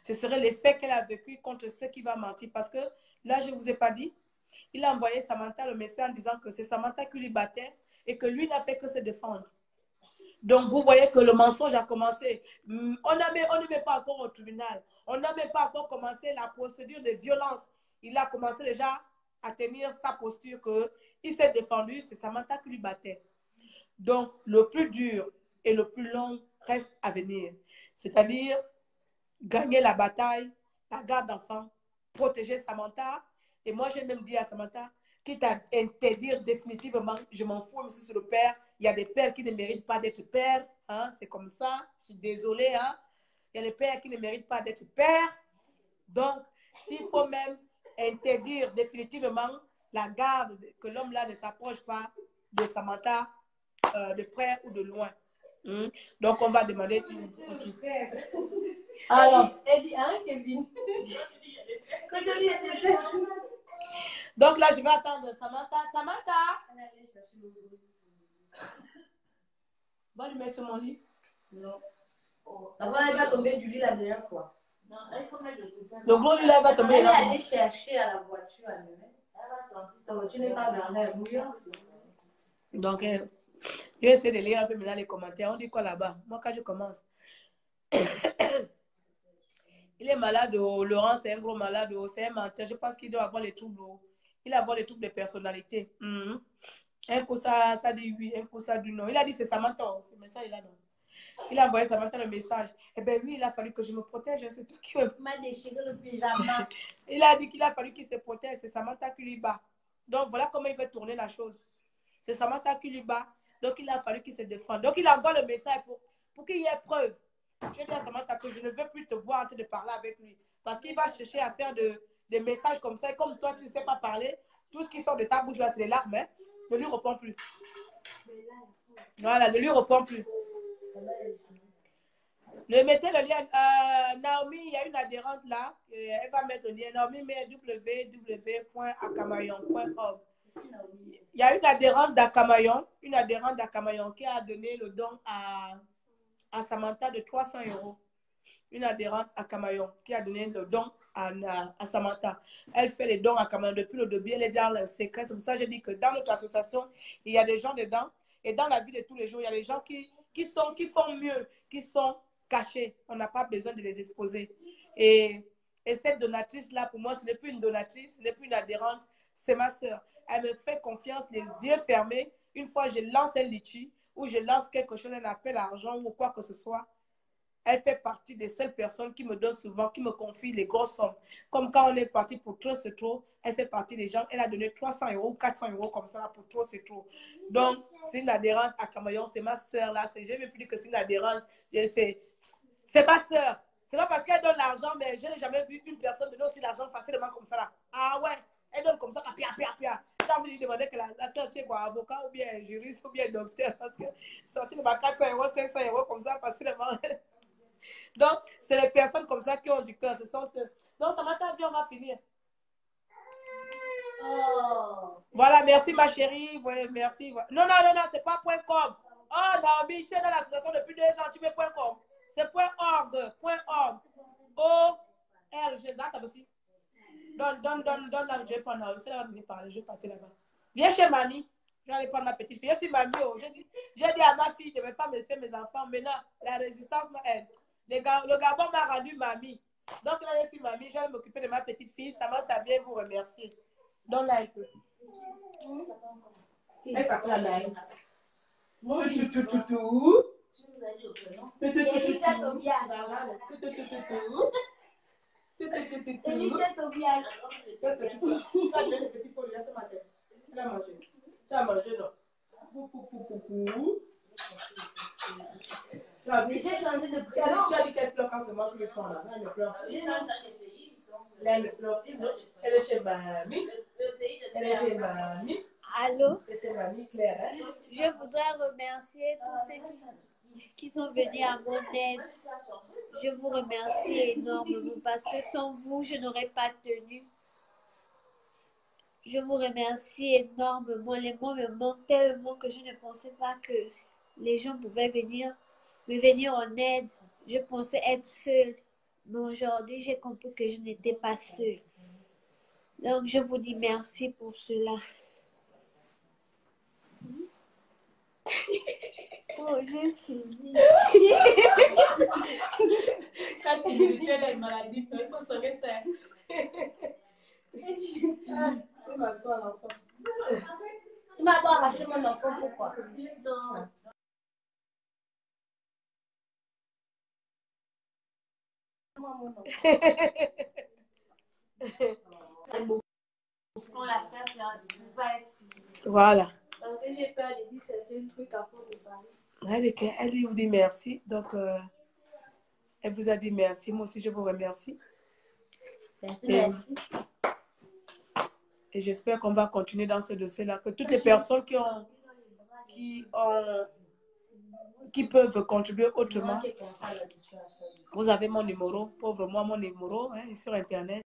Ce serait les faits qu'elle a vécu contre ceux qui va mentir. Parce que là, je ne vous ai pas dit, il a envoyé Samantha le message en disant que c'est Samantha qui lui battait et que lui n'a fait que se défendre. Donc, vous voyez que le mensonge a commencé. On ne met pas encore au tribunal. On n'a même pas encore commencé la procédure de violence. Il a commencé déjà à tenir sa posture qu'il s'est défendu. C'est Samantha qui lui battait. Donc, le plus dur et le plus long reste à venir. C'est-à-dire gagner la bataille, la garde d'enfants, protéger Samantha. Et moi, j'ai même dit à Samantha, quitte à interdire définitivement, je m'en fous, même si c'est le père. Il y a des pères qui ne méritent pas d'être pères, hein, c'est comme ça, je suis désolée, hein. Il y a des pères qui ne méritent pas d'être pères. Donc, s'il faut même interdire définitivement la garde, que l'homme là ne s'approche pas de Samantha, de près ou de loin. Donc, on va demander. Alors, Elle dit, hein, Kevin? donc là, je vais attendre Samantha. Samantha! Va lui mettre sur mon lit. Non. Avant, elle va tomber du lit la dernière fois. Non, il faut mettre le coussin. Le gros lit là, elle va tomber. Elle est allée chercher à la voiture à elle va sentir ta voiture n'est pas dans l'air. Donc, je vais essayer de lire un peu maintenant les commentaires. On dit quoi là-bas? Moi, quand je commence. Il est malade, Laurent, c'est un gros malade, c'est un menteur. Je pense qu'il doit avoir les troubles. Il a les troubles de personnalité. Un coup, ça dit oui, un coup, ça dit non. Il a dit c'est Samantha, ce message là, non. Il a envoyé Samantha le message. Eh bien, oui, il a fallu que je me protège. C'est toi qui m'a déchiré le pyjama. Il a dit qu'il a fallu qu'il se protège. C'est Samantha qui lui bat. Donc, voilà comment il veut tourner la chose. C'est Samantha qui lui bat. Donc, il a fallu qu'il se défende. Donc, il envoie le message pour qu'il y ait preuve. Je dis à Samantha que je ne veux plus te voir en train de parler avec lui. Parce qu'il va chercher à faire des messages comme ça. Et comme toi, tu ne sais pas parler, tout ce qui sort de ta bouche là, c'est des larmes. Hein? Ne lui réponds plus. Voilà, ne lui réponds plus. Mettez le lien. Naomi, il y a une adhérente là. Elle va mettre le lien. Naomi met www.akamayon.org. Il y a une adhérente d'Akamayon qui a donné le don à Samantha de 300 €. Une adhérente à Camayon qui a donné le don à Samantha. Elle fait les dons à Camayon depuis le début. Elle est dans le secret. C'est pour ça que je dis que dans notre association, il y a des gens dedans. Et dans la vie de tous les jours, il y a des gens qui font mieux, qui sont cachés. On n'a pas besoin de les exposer. Et cette donatrice-là, pour moi, ce n'est plus une donatrice, ce n'est plus une adhérente, c'est ma soeur. Elle me fait confiance, les yeux fermés. Une fois, je lance un litchi ou je lance quelque chose, un appel à argent ou quoi que ce soit. Elle fait partie des seules personnes qui me donnent souvent, qui me confient les grosses sommes. Comme quand on est parti pour trop, c'est trop, elle fait partie des gens. Elle a donné 300 € ou 400 € comme ça là, pour trop, c'est trop. Donc, c'est une adhérente à Camayon, c'est ma soeur là. Je ne vais même plus dire que c'est une adhérente. C'est ma soeur. C'est pas parce qu'elle donne l'argent, mais je n'ai jamais vu une personne donner aussi l'argent facilement comme ça là. Ah ouais, elle donne comme ça, pia. J'ai envie de lui demander que la soeur, tu es quoi, avocat ou bien juriste ou bien docteur, parce que sortir de ma 400 €, 500 € comme ça facilement. Donc, c'est les personnes comme ça qui ont du cœur. Donc, Samantha, viens, on va finir. Oh. Voilà, merci ma chérie. Ouais, merci. Non, c'est pas .com. Oh, Naomi, tu es dans l'association depuis 2 ans, tu mets .com. C'est .org. O-R, j'ai ça aussi. Donne là, je vais prendre. C'est là, va venir parler, je vais partir là-bas. Viens chez mamie. Je vais aller prendre ma petite fille. Je suis mamie. Oh. J'ai dit à ma fille, je ne vais pas me faire mes enfants. Maintenant, la résistance m'aide. Le Gabon m'a rendu mamie. Donc là, je suis mamie, je vais m'occuper de ma petite fille. Samantha vient vous remercier. Donc là, elle peut. Elle s'appelle la Mon fils. J'ai changé de prénom. Tu as dit qu'elle pleure quand c'est moi qui le prends là. Elle ne pleure pas. Elle ne pleure pas. Elle est chez mamie. Elle est chez mamie. Allô? C'est mamie Claire. Hein? Je voudrais remercier tous ceux qui sont venus à mon aide. Je vous remercie énormément parce que sans vous, je n'aurais pas tenu. Je vous remercie énormément. Les mots me manquent tellement que je ne pensais pas que les gens pouvaient me venir en aide. Je pensais être seule. Mais aujourd'hui, j'ai compris que je n'étais pas seule. Donc, je vous dis merci pour cela. Oh, j'ai fini. Quand tu me dis qu'elle a une maladie, il faut sauver ça. Je m'assois l'enfant. Tu m'as pas arraché mon enfant, pourquoi? Non. Quand la faire, c'est pas être. Voilà. Parce que j'ai peur de dire certains trucs avant de parler. Elle lui dit merci. Donc, elle vous a dit merci. Moi aussi, je vous remercie. Merci. Et j'espère qu'on va continuer dans ce dossier-là. Que toutes les personnes qui peuvent contribuer autrement. Vous avez mon numéro. Pauvre moi, mon numéro sur Internet.